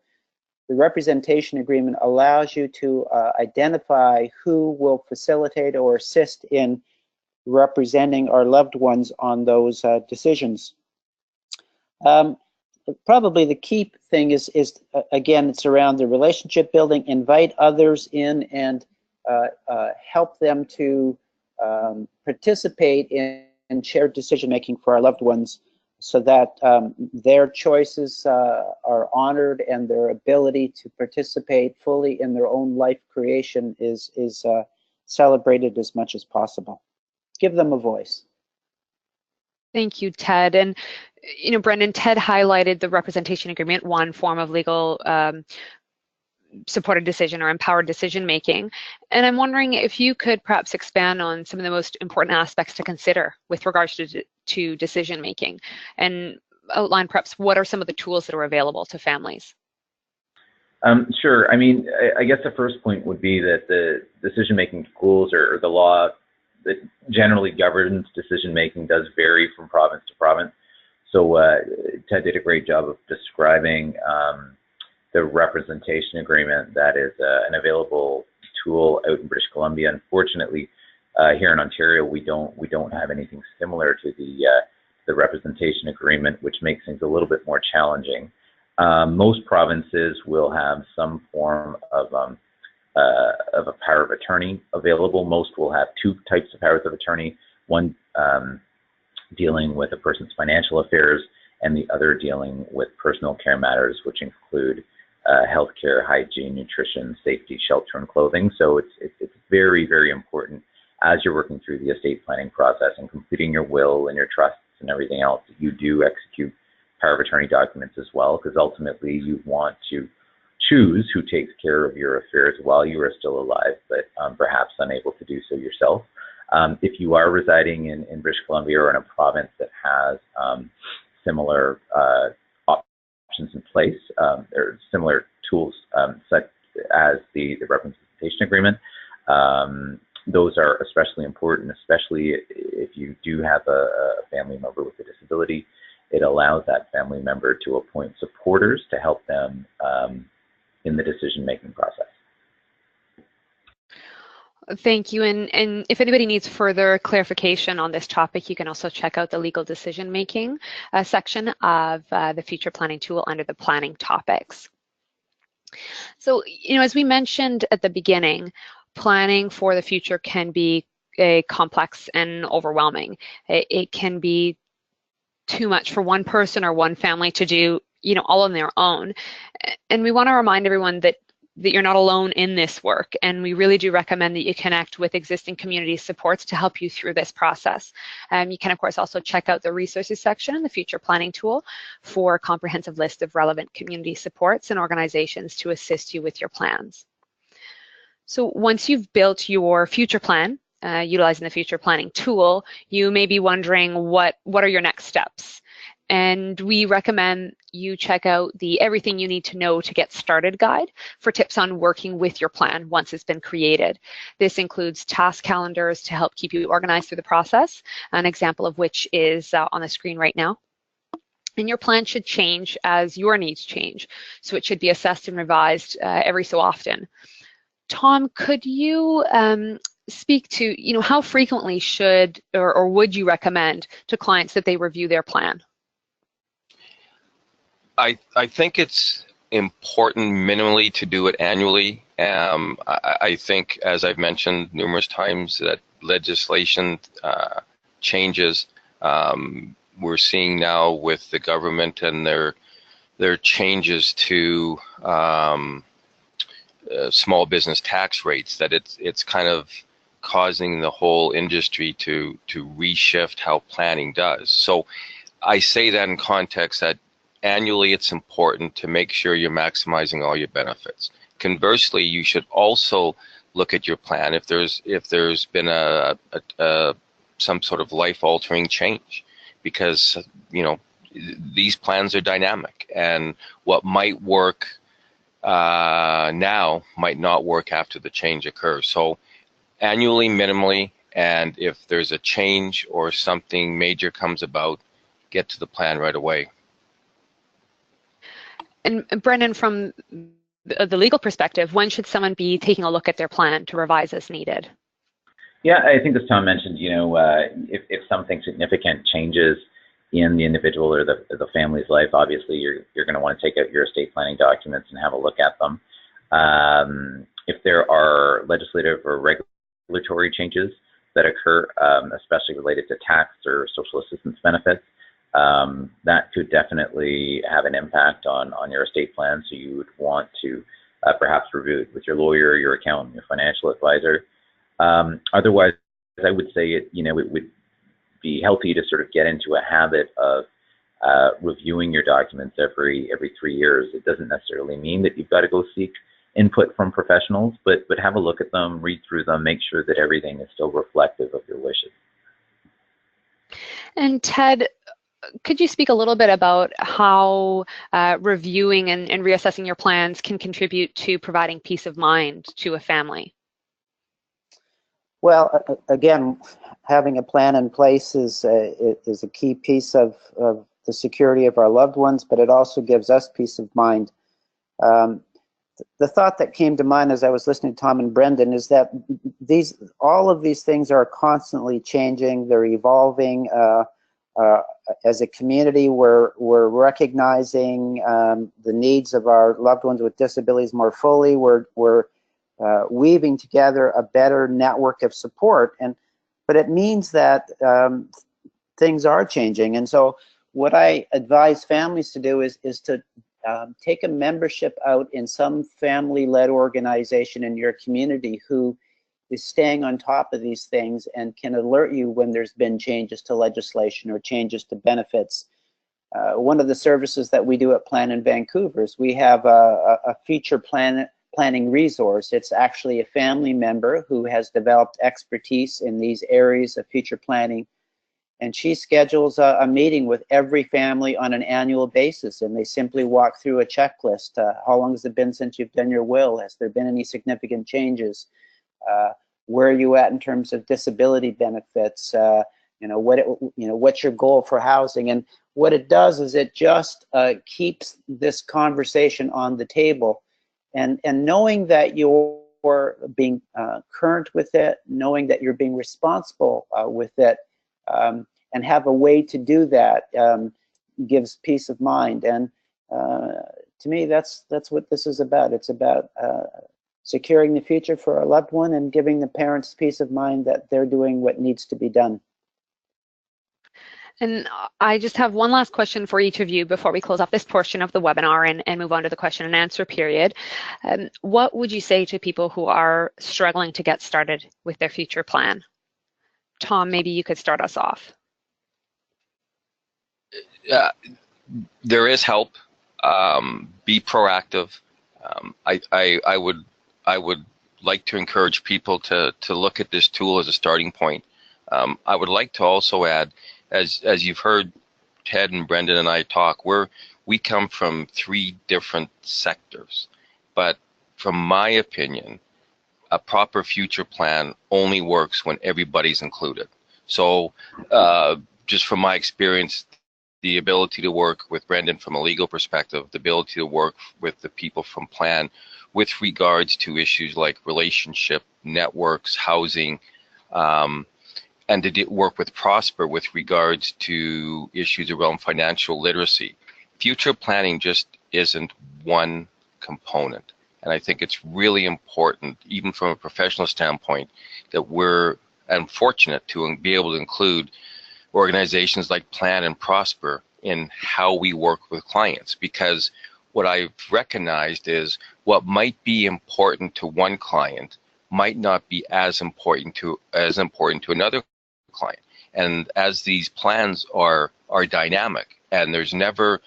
the representation agreement allows you to identify who will facilitate or assist in representing our loved ones on those decisions. Probably the key thing is again, it's around the relationship building. Invite others in and help them to participate in shared decision making for our loved ones, so that their choices are honored and their ability to participate fully in their own life creation is celebrated as much as possible. Give them a voice. Thank you, Ted. And, you know, Brendon, Ted highlighted the representation agreement, one form of legal supported decision or empowered decision making. And I'm wondering if you could perhaps expand on some of the most important aspects to consider with regards to decision making, and outline perhaps what are some of the tools that are available to families. Sure. I mean, I guess the first point would be that the decision-making tools or the law that generally governs decision-making does vary from province to province. So Ted did a great job of describing the representation agreement that is an available tool out in British Columbia. Unfortunately, here in Ontario, we don't have anything similar to the representation agreement, which makes things a little bit more challenging. Most provinces will have some form of a power of attorney available. Most will have two types of powers of attorney, one dealing with a person's financial affairs and the other dealing with personal care matters, which include healthcare, hygiene, nutrition, safety, shelter, and clothing. So it's very, very important as you're working through the estate planning process and completing your will and your trusts and everything else, that you do execute power of attorney documents as well, because ultimately you want to choose who takes care of your affairs while you are still alive, but perhaps unable to do so yourself. If you are residing in British Columbia or in a province that has similar options in place, or similar tools such as the representation agreement, those are especially important, especially if you do have a family member with a disability. It allows that family member to appoint supporters to help them in the decision-making process. Thank you. And if anybody needs further clarification on this topic, you can also check out the legal decision making section of the future planning tool under the planning topics. So, as we mentioned at the beginning, planning for the future can be complex and overwhelming. It can be too much for one person or one family to do, all on their own. And we want to remind everyone that you're not alone in this work, and we really do recommend that you connect with existing community supports to help you through this process. You can, of course, also check out the resources section in the future planning tool for a comprehensive list of relevant community supports and organizations to assist you with your plans. So once you've built your future plan, utilizing the future planning tool, you may be wondering what are your next steps? And we recommend you check out the Everything You Need to Know to Get Started guide for tips on working with your plan once it's been created. This includes task calendars to help keep you organized through the process, an example of which is on the screen right now. And your plan should change as your needs change, so it should be assessed and revised every so often. Tom, could you speak to how frequently should or would you recommend to clients that they review their plan? I think it's important minimally to do it annually. I think, as I've mentioned numerous times, that legislation changes. We're seeing now with the government and their changes to small business tax rates, that it's kind of causing the whole industry to reshift how planning does. So I say that in context that annually it's important to make sure you're maximizing all your benefits. Conversely, you should also look at your plan if there's been some sort of life-altering change, because these plans are dynamic, and what might work now might not work after the change occurs. So annually, minimally, and if there's a change or something major comes about, get to the plan right away. And Brendon, from the legal perspective, when should someone be taking a look at their plan to revise as needed? Yeah, I think as Tom mentioned, if something significant changes in the individual or the family's life, obviously you're going to want to take out your estate planning documents and have a look at them. If there are legislative or regulatory changes that occur, especially related to tax or social assistance benefits, that could definitely have an impact on your estate plan. So you would want to perhaps review it with your lawyer, your accountant, your financial advisor. Otherwise, I would say it would be healthy to sort of get into a habit of reviewing your documents every 3 years. It doesn't necessarily mean that you've got to go seek input from professionals, but have a look at them, read through them, make sure that everything is still reflective of your wishes. And Ted, could you speak a little bit about how reviewing and reassessing your plans can contribute to providing peace of mind to a family? Well, again, having a plan in place is a key piece of the security of our loved ones, but it also gives us peace of mind. The thought that came to mind as I was listening to Tom and Brendon is that all of these things are constantly changing. They're evolving. As a community, we're recognizing the needs of our loved ones with disabilities more fully. We're weaving together a better network of support, but it means that things are changing. And so what I advise families to do is to take a membership out in some family-led organization in your community who is staying on top of these things and can alert you when there's been changes to legislation or changes to benefits. One of the services that we do at Plan in Vancouver is we have a future planning resource. It's actually a family member who has developed expertise in these areas of future planning, and she schedules a meeting with every family on an annual basis, and they simply walk through a checklist. How long has it been since you've done your will? Has there been any significant changes? Where are you at in terms of disability benefits? What's your goal for housing? And what it does is it just keeps this conversation on the table, and knowing that your being current with it, knowing that you're being responsible with it, and have a way to do that gives peace of mind. And to me, that's what this is about. It's about securing the future for a loved one and giving the parents peace of mind that they're doing what needs to be done. And I just have one last question for each of you before we close off this portion of the webinar and move on to the question and answer period. What would you say to people who are struggling to get started with their future plan? Tom, maybe you could start us off. There is help. Be proactive. I would like to encourage people to look at this tool as a starting point. I would like to also add, as you've heard Ted and Brendon and I talk, we come from 3 different sectors, but from my opinion, a proper future plan only works when everybody's included. So just from my experience, the ability to work with Brendon from a legal perspective, the ability to work with the people from Plan with regards to issues like relationship, networks, housing, and to work with Prosper with regards to issues around financial literacy. Future planning just isn't one component. And I think it's really important, even from a professional standpoint, that we're fortunate to be able to include organizations like Plan and Prosper in how we work with clients. Because what I've recognized is what might be important to one client might not be as important to another client. And as these plans are dynamic and there's never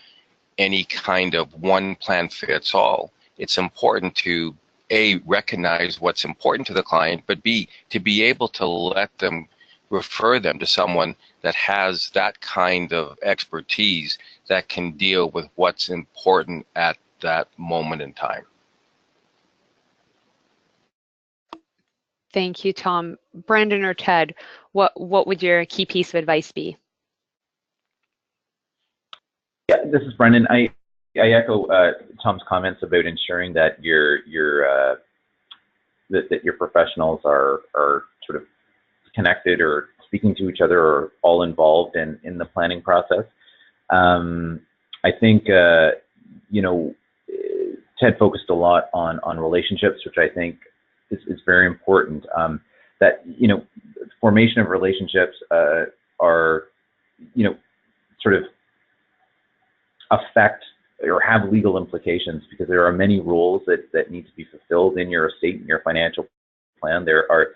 any kind of one plan fits all, it's important to A, recognize what's important to the client, but B, to be able to let them refer them to someone that has that kind of expertise that can deal with what's important at that moment in time. Thank you, Tom. Brendon or Ted, what would your key piece of advice be? Yeah, this is Brendon. I echo Tom's comments about ensuring that your professionals are sort of connected or speaking to each other or all involved in the planning process. I think Ted focused a lot on relationships, which I think is very important. That formation of relationships are sort of affect or have legal implications, because there are many roles that need to be fulfilled in your estate and your financial plan. There are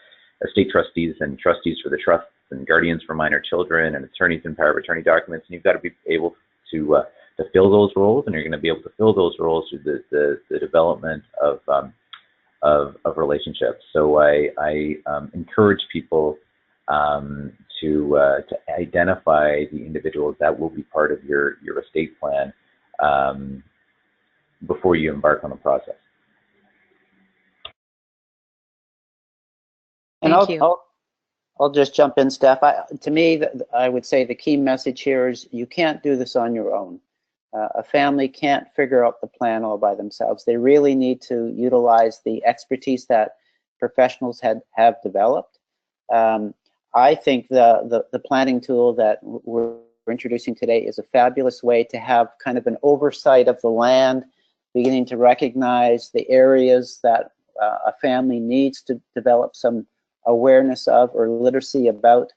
estate trustees and trustees for the trusts and guardians for minor children and attorneys and power of attorney documents, and you've got to be able to fill those roles, and you're going to be able to fill those roles through the development of relationships. So I encourage people to identify the individuals that will be part of your estate plan before you embark on the process. And I'll just jump in, Steph. To me, I would say the key message here is you can't do this on your own. A family can't figure out the plan all by themselves. They really need to utilize the expertise that professionals have developed. I think the planning tool that we're introducing today is a fabulous way to have kind of an oversight of the land, beginning to recognize the areas that a family needs to develop some awareness of or literacy about.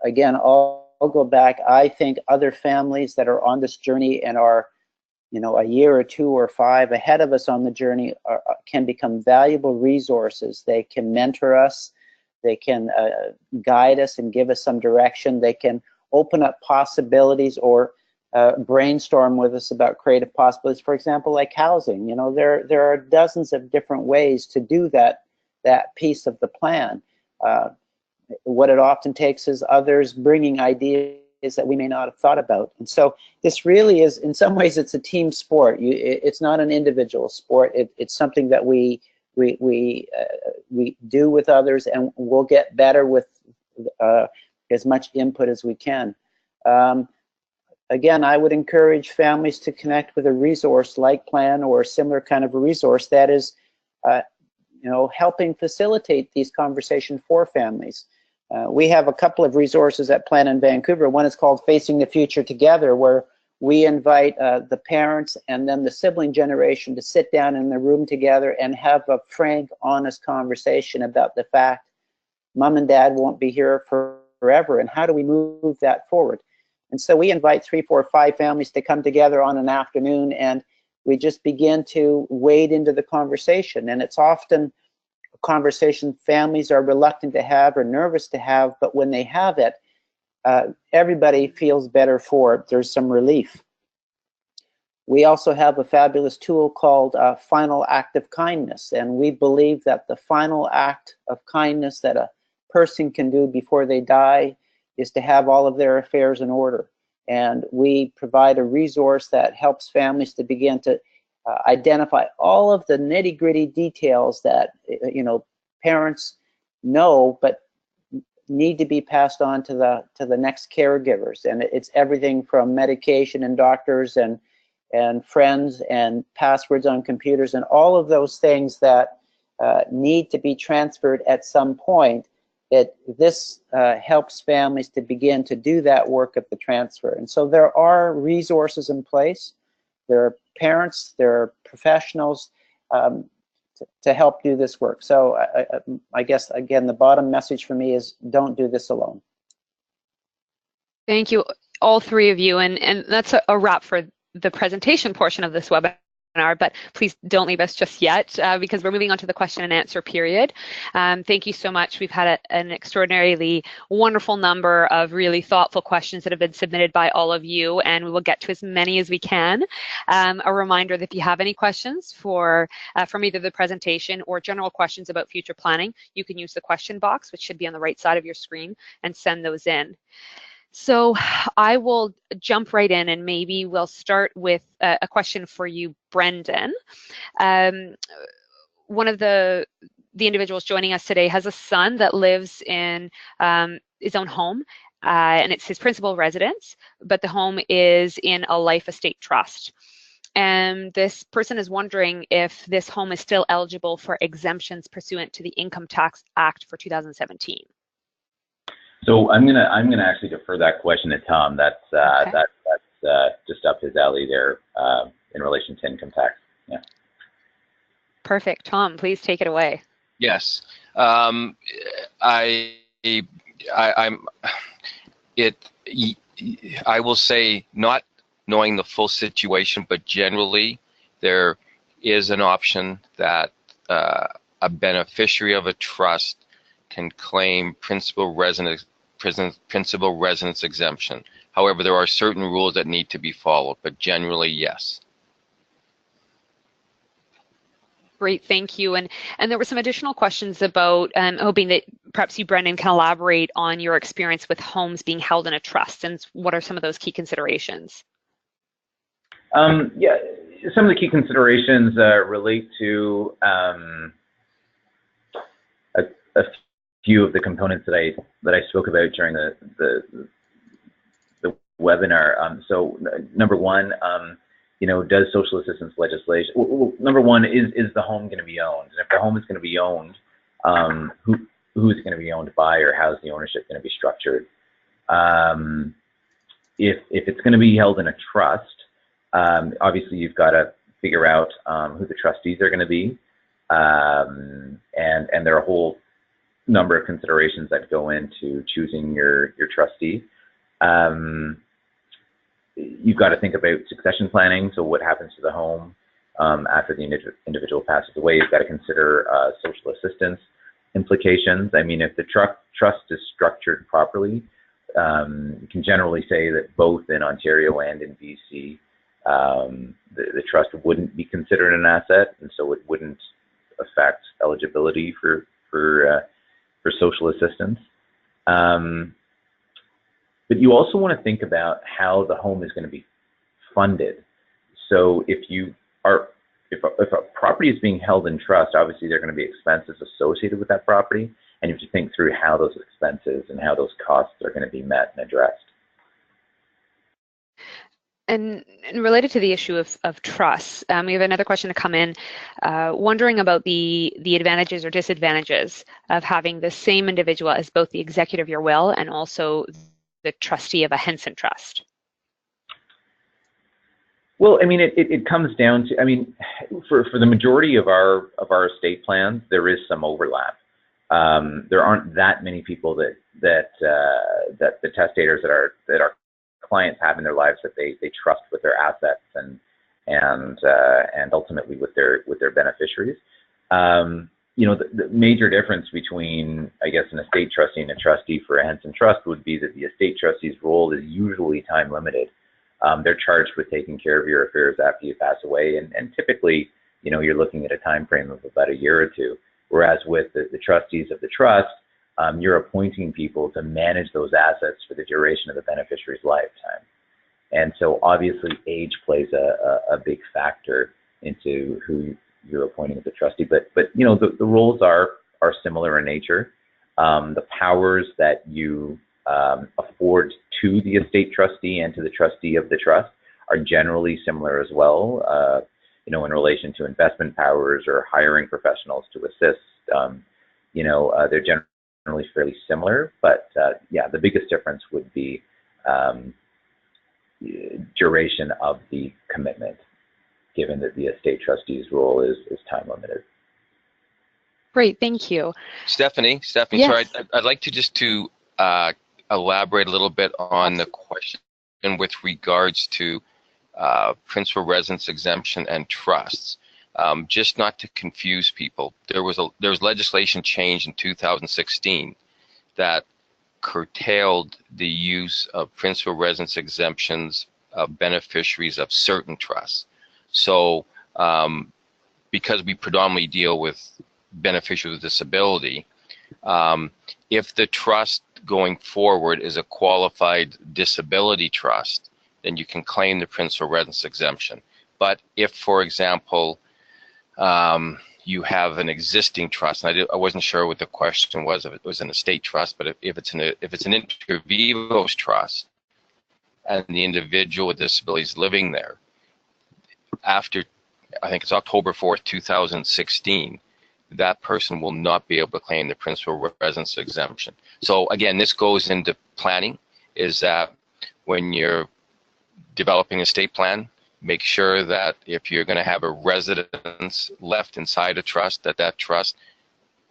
Again, I'll go back. I think other families that are on this journey and are, a year or 2 or 5 ahead of us on the journey can become valuable resources. They can mentor us. They can guide us and give us some direction. They can open up possibilities or brainstorm with us about creative possibilities. For example, like housing. There are dozens of different ways to do that piece of the plan. What it often takes is others bringing ideas that we may not have thought about. And so this really is, in some ways, it's a team sport. It's not an individual sport. It's something that we do with others, and we'll get better with as much input as we can. Again, I would encourage families to connect with a resource like Plan or a similar kind of a resource that is helping facilitate these conversations for families. We have a couple of resources at Plan in Vancouver. One is called Facing the Future Together, where we invite the parents and then the sibling generation to sit down in the room together and have a frank, honest conversation about the fact mom and dad won't be here forever, and how do we move that forward. And so we invite 3, 4, 5 families to come together on an afternoon, and we just begin to wade into the conversation. And it's often a conversation families are reluctant to have or nervous to have, but when they have it, everybody feels better for it. There's some relief. We also have a fabulous tool called Final Act of Kindness, and we believe that the final act of kindness that a person can do before they die is to have all of their affairs in order. And we provide a resource that helps families to begin to identify all of the nitty-gritty details that parents know but need to be passed on to the next caregivers. And it's everything from medication and doctors and friends and passwords on computers and all of those things that need to be transferred at some point. This helps families to begin to do that work at the transfer. And so there are resources in place. There are parents, there are professionals to help do this work. So I guess, again, the bottom message for me is don't do this alone. Thank you, all three of you. And that's a wrap for the presentation portion of this webinar, but please don't leave us just yet because we're moving on to the question and answer period. Thank you so much. We've had an extraordinarily wonderful number of really thoughtful questions that have been submitted by all of you, and we will get to as many as we can. A reminder that if you have any questions from either the presentation or general questions about future planning, you can use the question box, which should be on the right side of your screen, and send those in. So I will jump right in, and maybe we'll start with a question for you, Brendon. One of the individuals joining us today has a son that lives in his own home, and it's his principal residence, but the home is in a life estate trust. And this person is wondering if this home is still eligible for exemptions pursuant to the Income Tax Act for 2017. So I'm gonna actually defer that question to Tom. That's Okay. that's just up his alley there in relation to income tax. Yeah. Perfect. Tom, please take it away. Yes, I will say, not knowing the full situation, but generally there is an option that a beneficiary of a trust can claim principal residence exemption. However, there are certain rules that need to be followed, but generally, yes. Great, thank you. And there were some additional questions about hoping that perhaps you, Brendon, can elaborate on your experience with homes being held in a trust, and what are some of those key considerations? Yeah, some of the key considerations relate to a few of the components that I spoke about during the webinar. So number one, does social assistance legislation? Well, number one, is the home going to be owned? And if the home is going to be owned, who is it going to be owned by, or how is the ownership going to be structured? If it's going to be held in a trust, obviously you've got to figure out who the trustees are going to be, and there are a whole number of considerations that go into choosing your trustee. You've got to think about succession planning. So what happens to the home after the individual passes away? You've got to consider social assistance implications. I mean, if the trust is structured properly, you can generally say that both in Ontario and in BC, the trust wouldn't be considered an asset, and so it wouldn't affect eligibility for social assistance. But you also want to think about how the home is going to be funded. So if a property is being held in trust, obviously there are going to be expenses associated with that property, and you have to think through how those expenses and how those costs are going to be met and addressed. And related to the issue of trust, we have another question to come in, wondering about the advantages or disadvantages of having the same individual as both the executor of your will and also the trustee of a Henson Trust. Well, I mean, it comes down to, I mean, for the majority of our estate plans, there is some overlap. There aren't that many people that the testators that our clients have in their lives that they trust with their assets and ultimately with their beneficiaries. You know, the major difference between, I guess, an estate trustee and a trustee for a Henson Trust would be that the estate trustee's role is usually time limited. They're charged with taking care of your affairs after you pass away, and typically, you know, you're looking at a time frame of about a year or two. Whereas with the trustees of the trust, you're appointing people to manage those assets for the duration of the beneficiary's lifetime. And so obviously age plays a big factor into who you're appointing as a trustee. But you know, the roles are similar in nature. The powers that you afford to the estate trustee and to the trustee of the trust are generally similar as well. You know, in relation to investment powers or hiring professionals to assist, you know, they're generally fairly similar. But yeah, the biggest difference would be duration of the commitment, given that the estate trustee's role is time limited. Great, thank you. Stephanie, Yes. sorry, I'd like to just to elaborate a little bit on the question with regards to principal residence exemption and trusts. Just not to confuse people, there was legislation change in 2016 that curtailed the use of principal residence exemptions of beneficiaries of certain trusts. So because we predominantly deal with beneficiaries with disability, if the trust going forward is a qualified disability trust, then you can claim the principal residence exemption. But if, for example, you have an existing trust, and I wasn't sure what the question was, if it was an estate trust, but if it's an inter vivos trust, and the individual with disabilities living there, after, I think it's October 4th, 2016, that person will not be able to claim the principal residence exemption. So again, this goes into planning, is that when you're developing a estate plan, make sure that if you're going to have a residence left inside a trust, that trust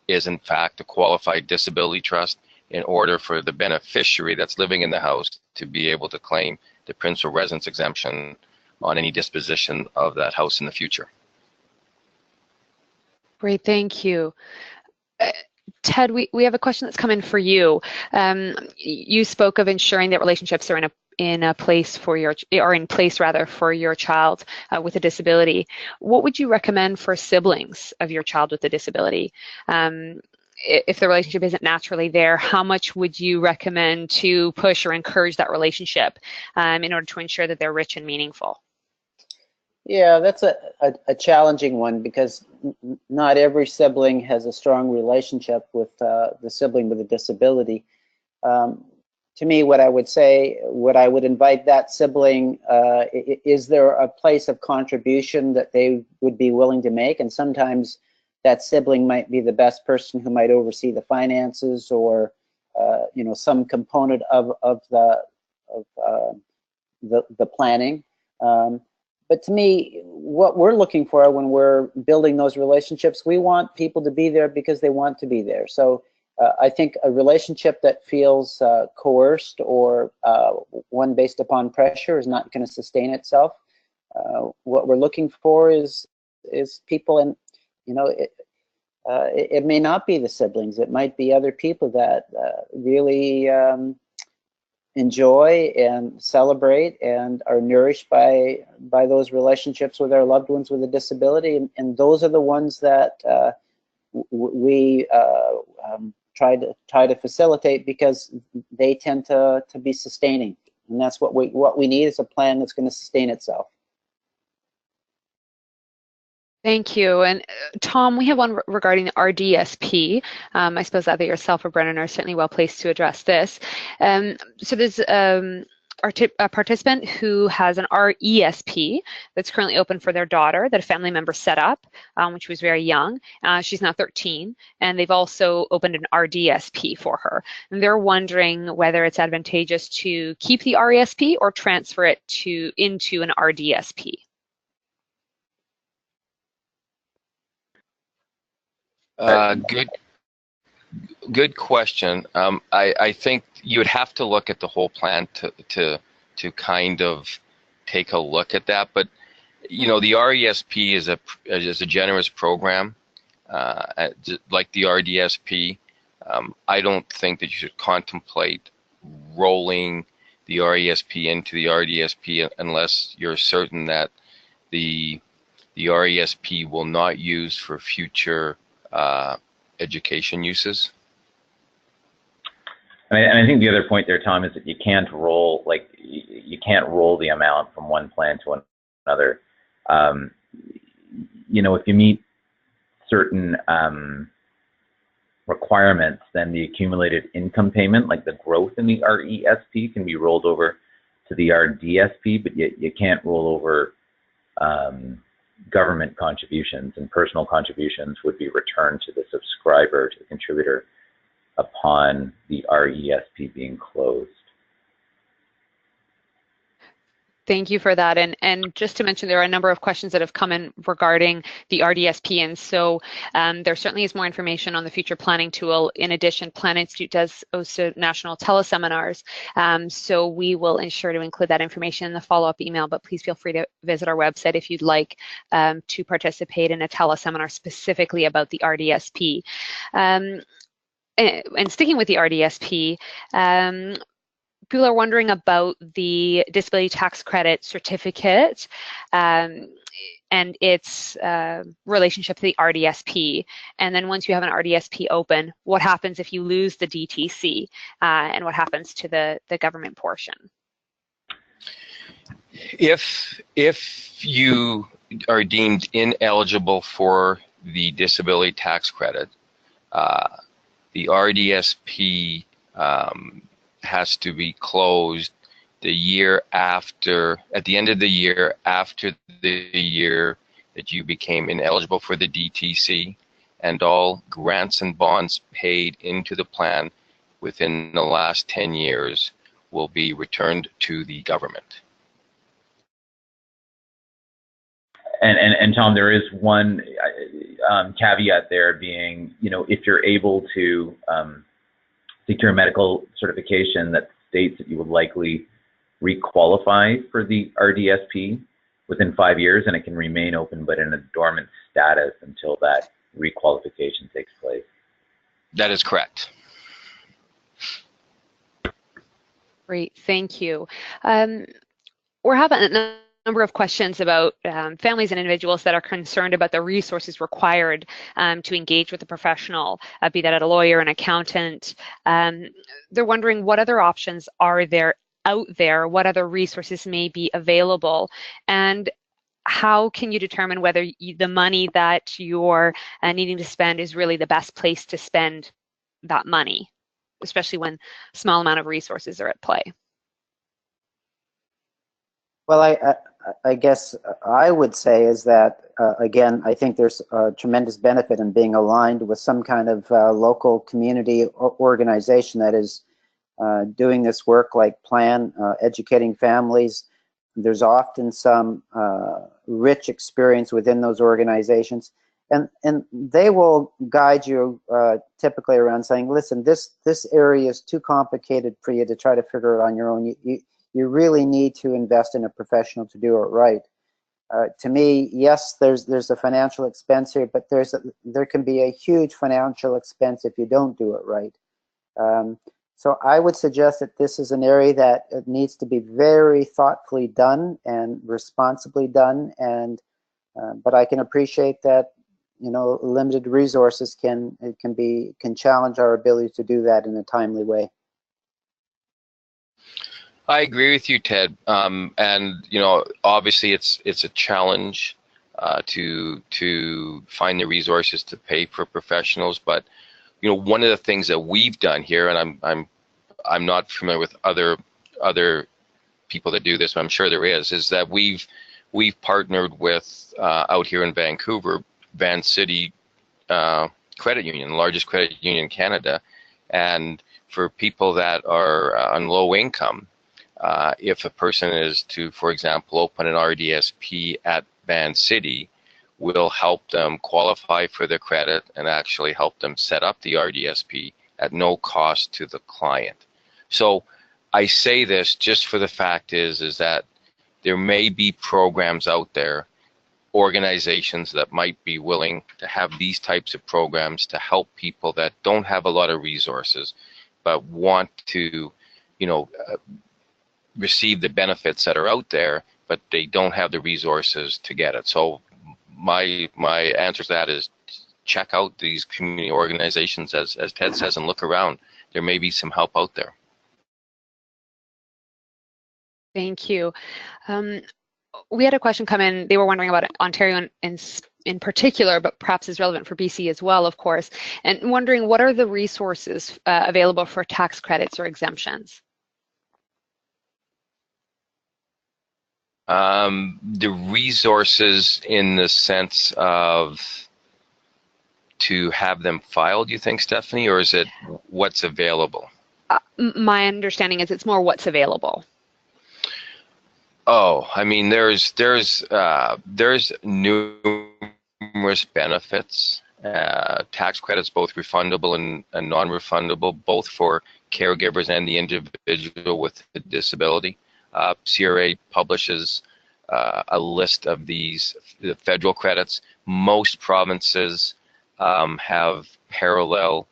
is in fact a qualified disability trust, in order for the beneficiary that's living in the house to be able to claim the principal residence exemption on any disposition of that house in the future. Great, thank you. Ted, we have a question that's come in for you. You spoke of ensuring that relationships are in place for your child with a disability. What would you recommend for siblings of your child with a disability? If the relationship isn't naturally there, how much would you recommend to push or encourage that relationship in order to ensure that they're rich and meaningful? Yeah, that's a challenging one, because not every sibling has a strong relationship with the sibling with a disability. To me, what I would say, what I would invite that sibling, is there a place of contribution that they would be willing to make? And sometimes that sibling might be the best person who might oversee the finances, or you know, some component of the planning. But to me, what we're looking for when we're building those relationships, we want people to be there because they want to be there. So I think a relationship that feels coerced, or one based upon pressure, is not going to sustain itself. What we're looking for is people, and you know, it may not be the siblings. It might be other people that really enjoy and celebrate and are nourished by those relationships with our loved ones with a disability, and those are the ones that we try to facilitate, because they tend to be sustaining, and that's what we need, is a plan that's going to sustain itself. Thank you. And Tom, we have one regarding the RDSP. I suppose either yourself or Brendon are certainly well placed to address this. So there's a participant who has an RESP that's currently open for their daughter that a family member set up when she was very young. She's now 13, and they've also opened an RDSP for her. And they're wondering whether it's advantageous to keep the RESP or transfer it into an RDSP. Good question. I think you would have to look at the whole plan to kind of take a look at that. But you know, the RESP is a generous program, like the RDSP. I don't think that you should contemplate rolling the RESP into the RDSP unless you're certain that the RESP will not use for future education uses. And I think the other point there, Tom, is that you can't roll the amount from one plan to another. You know, if you meet certain requirements, then the accumulated income payment, like the growth in the RESP, can be rolled over to the RDSP, but you can't roll over government contributions, and personal contributions would be returned to the subscriber, to the contributor, upon the RESP being closed. Thank you for that. And just to mention, there are a number of questions that have come in regarding the RDSP. And so there certainly is more information on the future planning tool. In addition, Plan Institute does also national teleseminars. So we will ensure to include that information in the follow-up email, but please feel free to visit our website if you'd like to participate in a teleseminar specifically about the RDSP. And sticking with the RDSP, people are wondering about the disability tax credit certificate and its relationship to the RDSP. And then once you have an RDSP open, what happens if you lose the DTC and what happens to the government portion? If you are deemed ineligible for the disability tax credit, the RDSP has to be closed the year after, at the end of the year after the year that you became ineligible for the DTC, and all grants and bonds paid into the plan within the last 10 years will be returned to the government. And Tom, there is one caveat there being, you know, if you're able to secure medical certification that states that you would likely requalify for the RDSP within 5 years, and it can remain open but in a dormant status until that requalification takes place. That is correct. Great, thank you. We're having a number of questions about families and individuals that are concerned about the resources required to engage with a professional, be that a lawyer, an accountant. They're wondering what other options are there out there, what other resources may be available, and how can you determine whether the money that you're needing to spend is really the best place to spend that money, especially when a small amount of resources are at play? Well, I guess I would say is that, again, I think there's a tremendous benefit in being aligned with some kind of local community organization that is doing this work like Plan, educating families. There's often some rich experience within those organizations. And they will guide you typically around saying, listen, this area is too complicated for you to try to figure it on your own. You really need to invest in a professional to do it right. To me, yes, there's a financial expense here, but there can be a huge financial expense if you don't do it right. So I would suggest that this is an area that it needs to be very thoughtfully done and responsibly done. And but I can appreciate that, you know, limited resources can challenge our ability to do that in a timely way. I agree with you, Ted. And you know, obviously, it's a challenge to find the resources to pay for professionals. But you know, one of the things that we've done here, and I'm not familiar with other people that do this, but I'm sure there is that we've partnered with out here in Vancouver, Van City Credit Union, the largest credit union in Canada, and for people that are on low income, if a person is to, for example, open an RDSP at Van City, we'll help them qualify for the credit and actually help them set up the RDSP at no cost to the client. So I say this just for the fact is that there may be programs out there, organizations that might be willing to have these types of programs to help people that don't have a lot of resources, but want to, receive the benefits that are out there, but they don't have the resources to get it. So my answer to that is check out these community organizations, as Ted says, and look around. There may be some help out there. Thank you. We had a question come in. They were wondering about Ontario in particular, but perhaps is relevant for BC as well, of course, and wondering what are the resources available for tax credits or exemptions? The resources in the sense of to have them filed, you think, Stephanie, or is it what's available? My understanding is it's more what's available. Oh, I mean, there's numerous benefits, tax credits, both refundable and non-refundable, both for caregivers and the individual with a disability. CRA publishes a list of the federal credits. Most provinces have parallel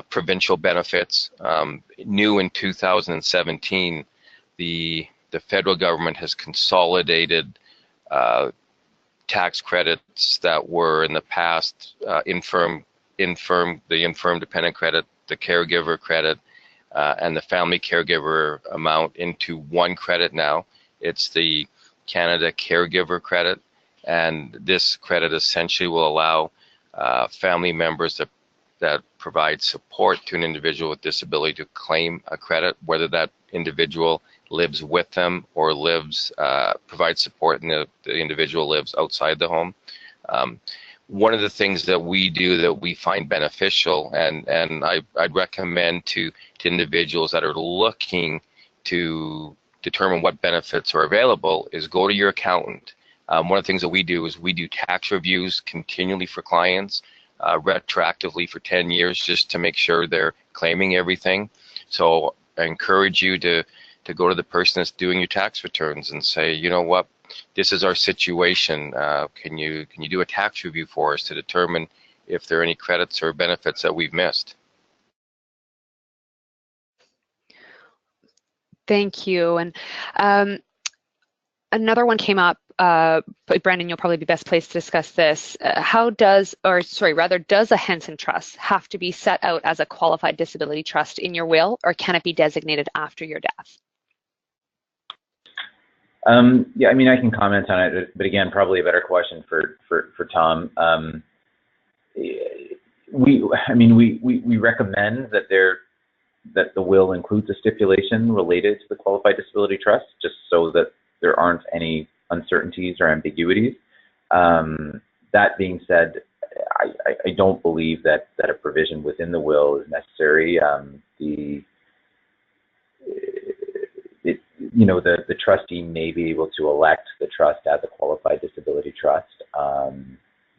provincial benefits. New in 2017, the federal government has consolidated tax credits that were in the past the infirm dependent credit, the caregiver credit, and the family caregiver amount into one credit now. It's the Canada Caregiver Credit, and this credit essentially will allow family members that provide support to an individual with disability to claim a credit, whether that individual lives with them or provides support and the individual lives outside the home. One of the things that we do that we find beneficial, and I'd recommend to individuals that are looking to determine what benefits are available, is go to your accountant. One of the things that we do is we do tax reviews continually for clients, retroactively for 10 years, just to make sure they're claiming everything. So I encourage you to go to the person that's doing your tax returns and say, you know what, this is our situation. Can you do a tax review for us to determine if there are any credits or benefits that we've missed? Thank you. And another one came up. Brendon, you'll probably be best placed to discuss this. Does a Henson Trust have to be set out as a qualified disability trust in your will, or can it be designated after your death? Yeah, I mean, I can comment on it, but again, probably a better question for Tom. We recommend that the will includes a stipulation related to the qualified disability trust, just so that there aren't any uncertainties or ambiguities. That being said, I don't believe that a provision within the will is necessary. The trustee may be able to elect the trust as a qualified disability trust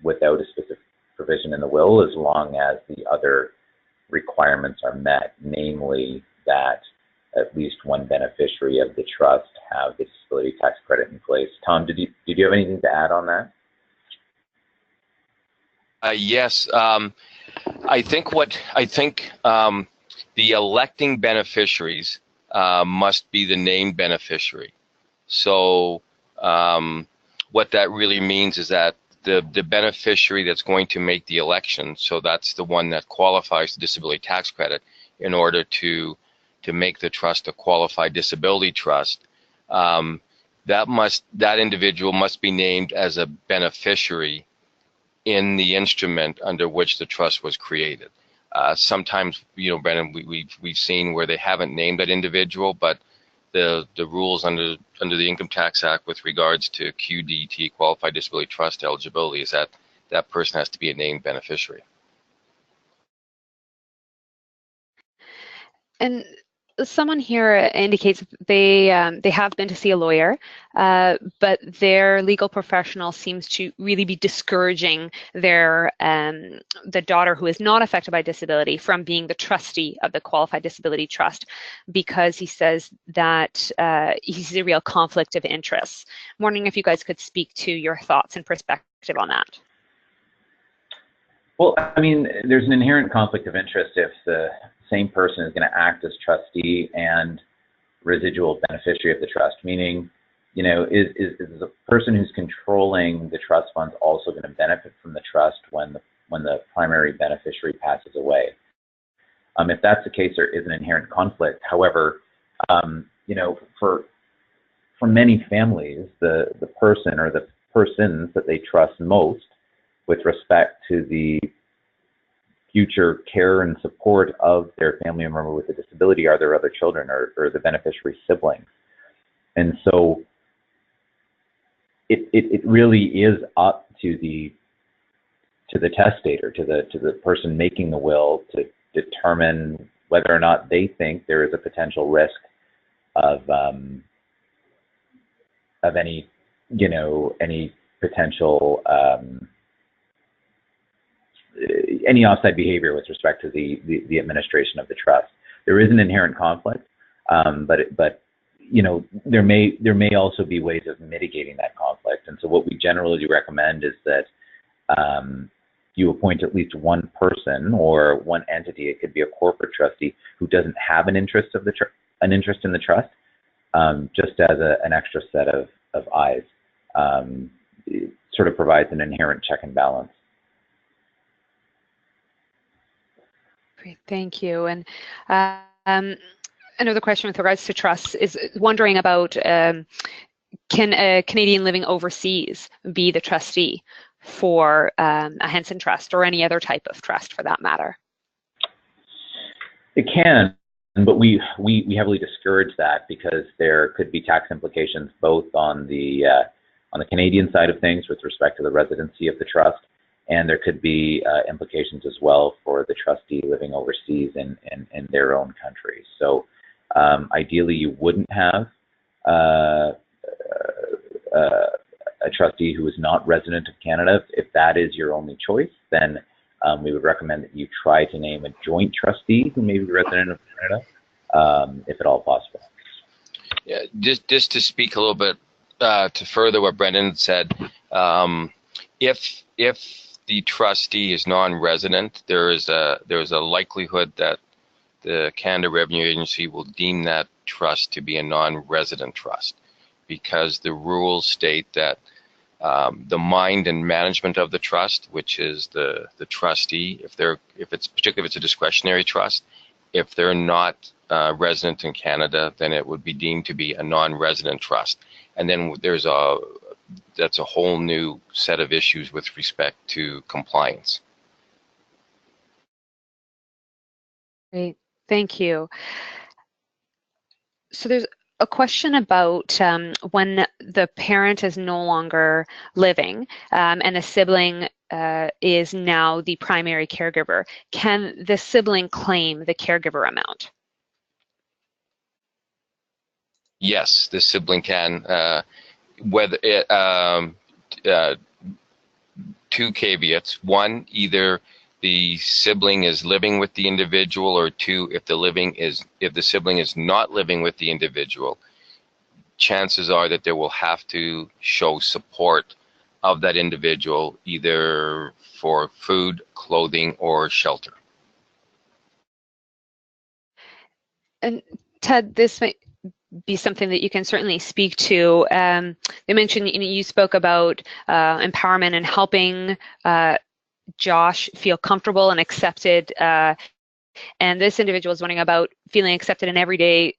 without a specific provision in the will, as long as the other requirements are met, namely that at least one beneficiary of the trust have the disability tax credit in place. Tom, did you have anything to add on that? Yes, I think the electing beneficiaries must be the named beneficiary. So what that really means is that the beneficiary that's going to make the election, so that's the one that qualifies the disability tax credit, in order to make the trust a qualified disability trust, that individual must be named as a beneficiary in the instrument under which the trust was created. Sometimes, Brendon, we've seen where they haven't named that individual, but the rules under the Income Tax Act with regards to QDT, Qualified Disability Trust eligibility, is that that person has to be a named beneficiary. And someone here indicates they have been to see a lawyer, but their legal professional seems to really be discouraging their the daughter who is not affected by disability from being the trustee of the Qualified Disability Trust, because he says that he sees a real conflict of interests. I'm wondering if you guys could speak to your thoughts and perspective on that. Well, I mean, there's an inherent conflict of interest if the same person is going to act as trustee and residual beneficiary of the trust, meaning, you know, is the person who's controlling the trust funds also going to benefit from the trust when the primary beneficiary passes away? If that's the case, there is an inherent conflict. However, you know, for many families, the person or the persons that they trust most with respect to the future care and support of their family member with a disability are their other children or the beneficiary siblings. And so it really is up to the testator, to the person making the will, to determine whether or not they think there is a potential risk of any, you know, any potential any offside behavior with respect to the administration of the trust. There is an inherent conflict, but you know, there may also be ways of mitigating that conflict. And so what we generally recommend is that you appoint at least one person or one entity. It could be a corporate trustee who doesn't have an interest of an interest in the trust, just as an extra set of eyes. It sort of provides an inherent check and balance. Great, thank you. And another question with regards to trusts is wondering about, can a Canadian living overseas be the trustee for a Henson Trust or any other type of trust for that matter? It can, but we heavily discourage that because there could be tax implications both on the Canadian side of things with respect to the residency of the trust, and there could be implications as well for the trustee living overseas in their own country. So ideally, you wouldn't have a trustee who is not resident of Canada. If that is your only choice, then we would recommend that you try to name a joint trustee who may be resident of Canada, if at all possible. Yeah, just to speak a little bit to further what Brendon said, if the trustee is non-resident, there is a likelihood that the Canada Revenue Agency will deem that trust to be a non-resident trust, because the rules state that the mind and management of the trust, which is the trustee, particularly if it's a discretionary trust, if they're not resident in Canada, then it would be deemed to be a non-resident trust. And then that's a whole new set of issues with respect to compliance. Great, thank you. So there's a question about when the parent is no longer living and the sibling is now the primary caregiver. Can the sibling claim the caregiver amount? Yes, the sibling can. Whether two caveats: one, either the sibling is living with the individual, or two, if the sibling is not living with the individual, chances are that they will have to show support of that individual, either for food, clothing, or shelter. And Ted, this might be something that you can certainly speak to. They mentioned, you spoke about empowerment and helping Josh feel comfortable and accepted, and this individual is wondering about feeling accepted in everyday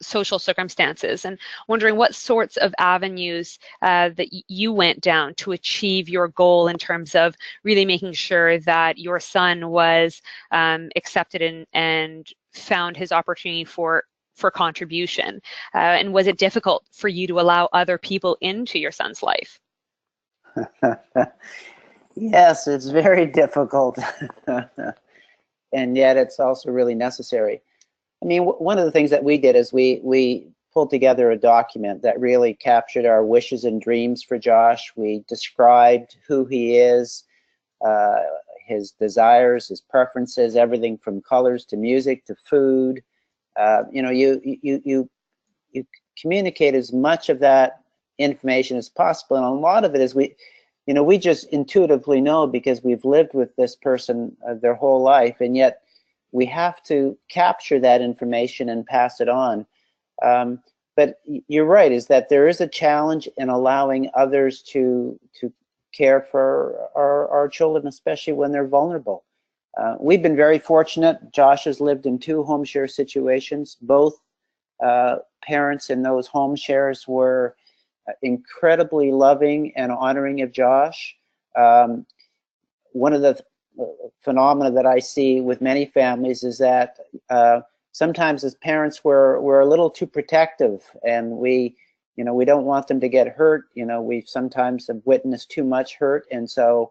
social circumstances, and wondering what sorts of avenues that you went down to achieve your goal in terms of really making sure that your son was accepted and found his opportunity for for contribution? And was it difficult for you to allow other people into your son's life? Yes, it's very difficult. And yet it's also really necessary. I mean, one of the things that we did is we pulled together a document that really captured our wishes and dreams for Josh. We described who he is, his desires, his preferences, everything from colors to music to food. You know, you communicate as much of that information as possible, and a lot of it is we just intuitively know because we've lived with this person their whole life, and yet we have to capture that information and pass it on. But you're right, is that there is a challenge in allowing others to care for our children, especially when they're vulnerable. We've been very fortunate. Josh has lived in 2 home share situations. Both parents in those home shares were incredibly loving and honoring of Josh. One of the phenomena that I see with many families is that sometimes as parents we're a little too protective, and we don't want them to get hurt. We sometimes have witnessed too much hurt, and so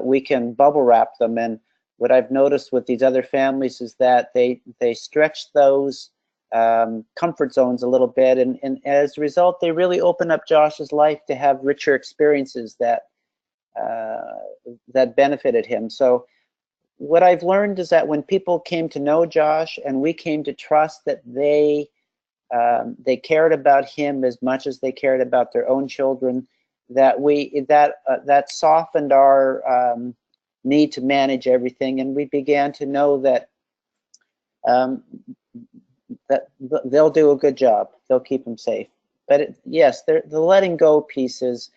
we can bubble wrap them. And what I've noticed with these other families is that they stretch those comfort zones a little bit, and as a result, they really open up Josh's life to have richer experiences that benefited him. So what I've learned is that when people came to know Josh and we came to trust that they cared about him as much as they cared about their own children, that that softened our need to manage everything, and we began to know that that they'll do a good job. They'll keep him safe. But yes, the letting go piece is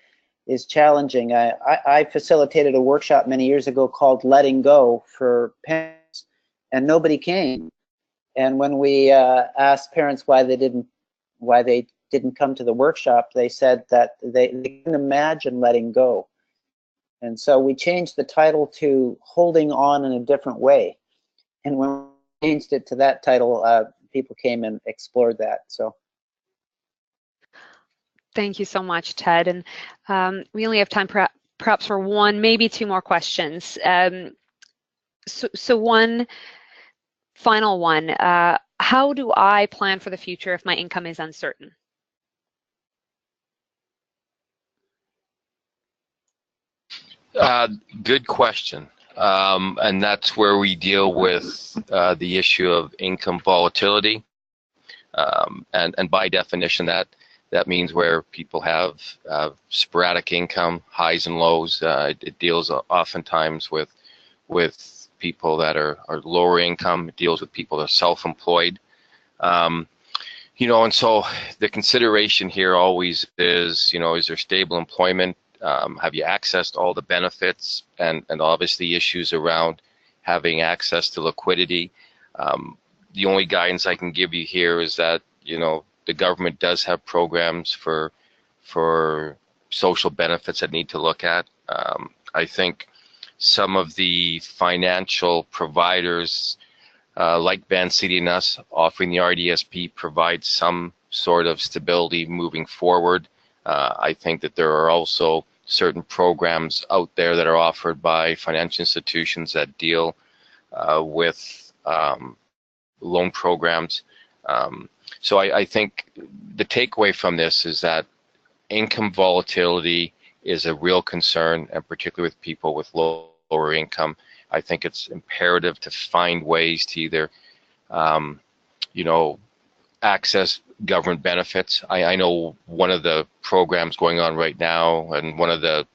challenging. I facilitated a workshop many years ago called Letting Go for parents, and nobody came. And when we asked parents why they didn't come to the workshop, they said that they couldn't imagine letting go. And so we changed the title to Holding On in a Different Way. And when we changed it to that title, people came and explored that. So. Thank you so much, Ted. And we only have time perhaps for 1, maybe 2 more questions. So one final one, how do I plan for the future if my income is uncertain? Good question. And that's where we deal with the issue of income volatility. And by definition, that means where people have sporadic income, highs and lows. It deals oftentimes with people that are lower income. It deals with people that are self-employed. And so the consideration here always is, is there stable employment? Have you accessed all the benefits, and obviously issues around having access to liquidity? The only guidance I can give you here is that, the government does have programs for social benefits that need to look at. I think some of the financial providers, like Vancity and us, offering the RDSP, provide some sort of stability moving forward. I think that there are also certain programs out there that are offered by financial institutions that deal with loan programs. So I think the takeaway from this is that income volatility is a real concern, and particularly with people with lower income. I think it's imperative to find ways to either, access government benefits. I know one of the programs going on right now, and one of the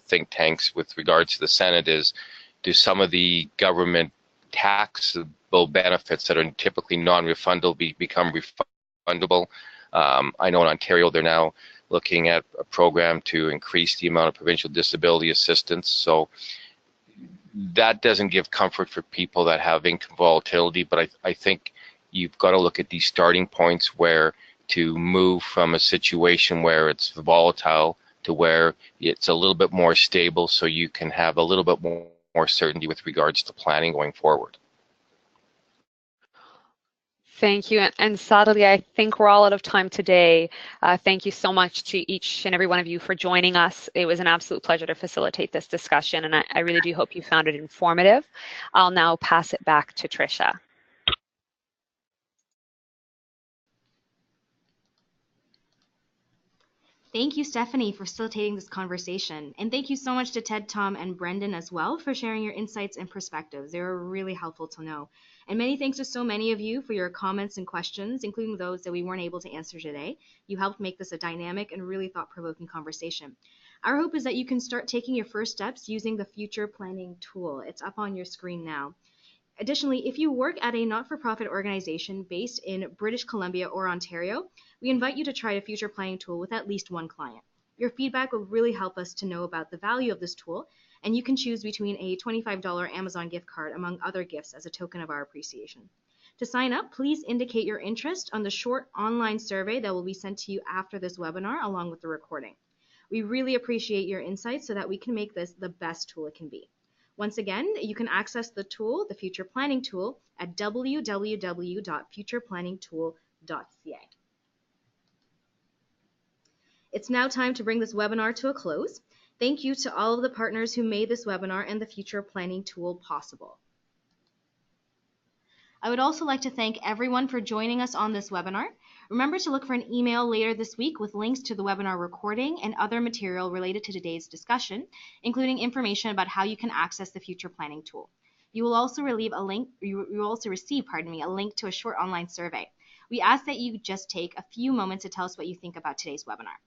think tanks with regards to the Senate, is do some of the government taxable benefits that are typically non-refundable become refundable. I know in Ontario they're now looking at a program to increase the amount of provincial disability assistance. So that doesn't give comfort for people that have income volatility, but I think you've got to look at these starting points where to move from a situation where it's volatile to where it's a little bit more stable, so you can have a little bit more certainty with regards to planning going forward. Thank you. And sadly, I think we're all out of time today. Thank you so much to each and every one of you for joining us. It was an absolute pleasure to facilitate this discussion, and I really do hope you found it informative. I'll now pass it back to Tricia. Thank you, Stephanie, for facilitating this conversation. And thank you so much to Ted, Tom, and Brendon as well for sharing your insights and perspectives. They were really helpful to know. And many thanks to so many of you for your comments and questions, including those that we weren't able to answer today. You helped make this a dynamic and really thought-provoking conversation. Our hope is that you can start taking your first steps using the future planning tool. It's up on your screen now. Additionally, if you work at a not-for-profit organization based in British Columbia or Ontario, we invite you to try a future planning tool with at least one client. Your feedback will really help us to know about the value of this tool, and you can choose between a $25 Amazon gift card among other gifts as a token of our appreciation. To sign up, please indicate your interest on the short online survey that will be sent to you after this webinar along with the recording. We really appreciate your insights so that we can make this the best tool it can be. Once again, you can access the tool, the Future Planning Tool, at www.futureplanningtool.ca. It's now time to bring this webinar to a close. Thank you to all of the partners who made this webinar and the Future Planning Tool possible. I would also like to thank everyone for joining us on this webinar. Remember to look for an email later this week with links to the webinar recording and other material related to today's discussion, including information about how you can access the Future Planning Tool. You will also receive a link to a short online survey. We ask that you just take a few moments to tell us what you think about today's webinar.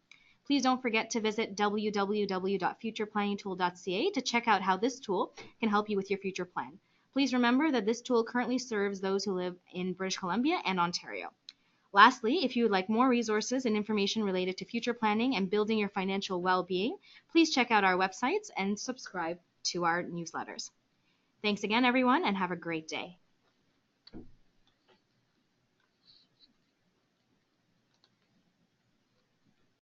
Please don't forget to visit www.futureplanningtool.ca to check out how this tool can help you with your future plan. Please remember that this tool currently serves those who live in British Columbia and Ontario. Lastly, if you would like more resources and information related to future planning and building your financial well-being, please check out our websites and subscribe to our newsletters. Thanks again, everyone, and have a great day.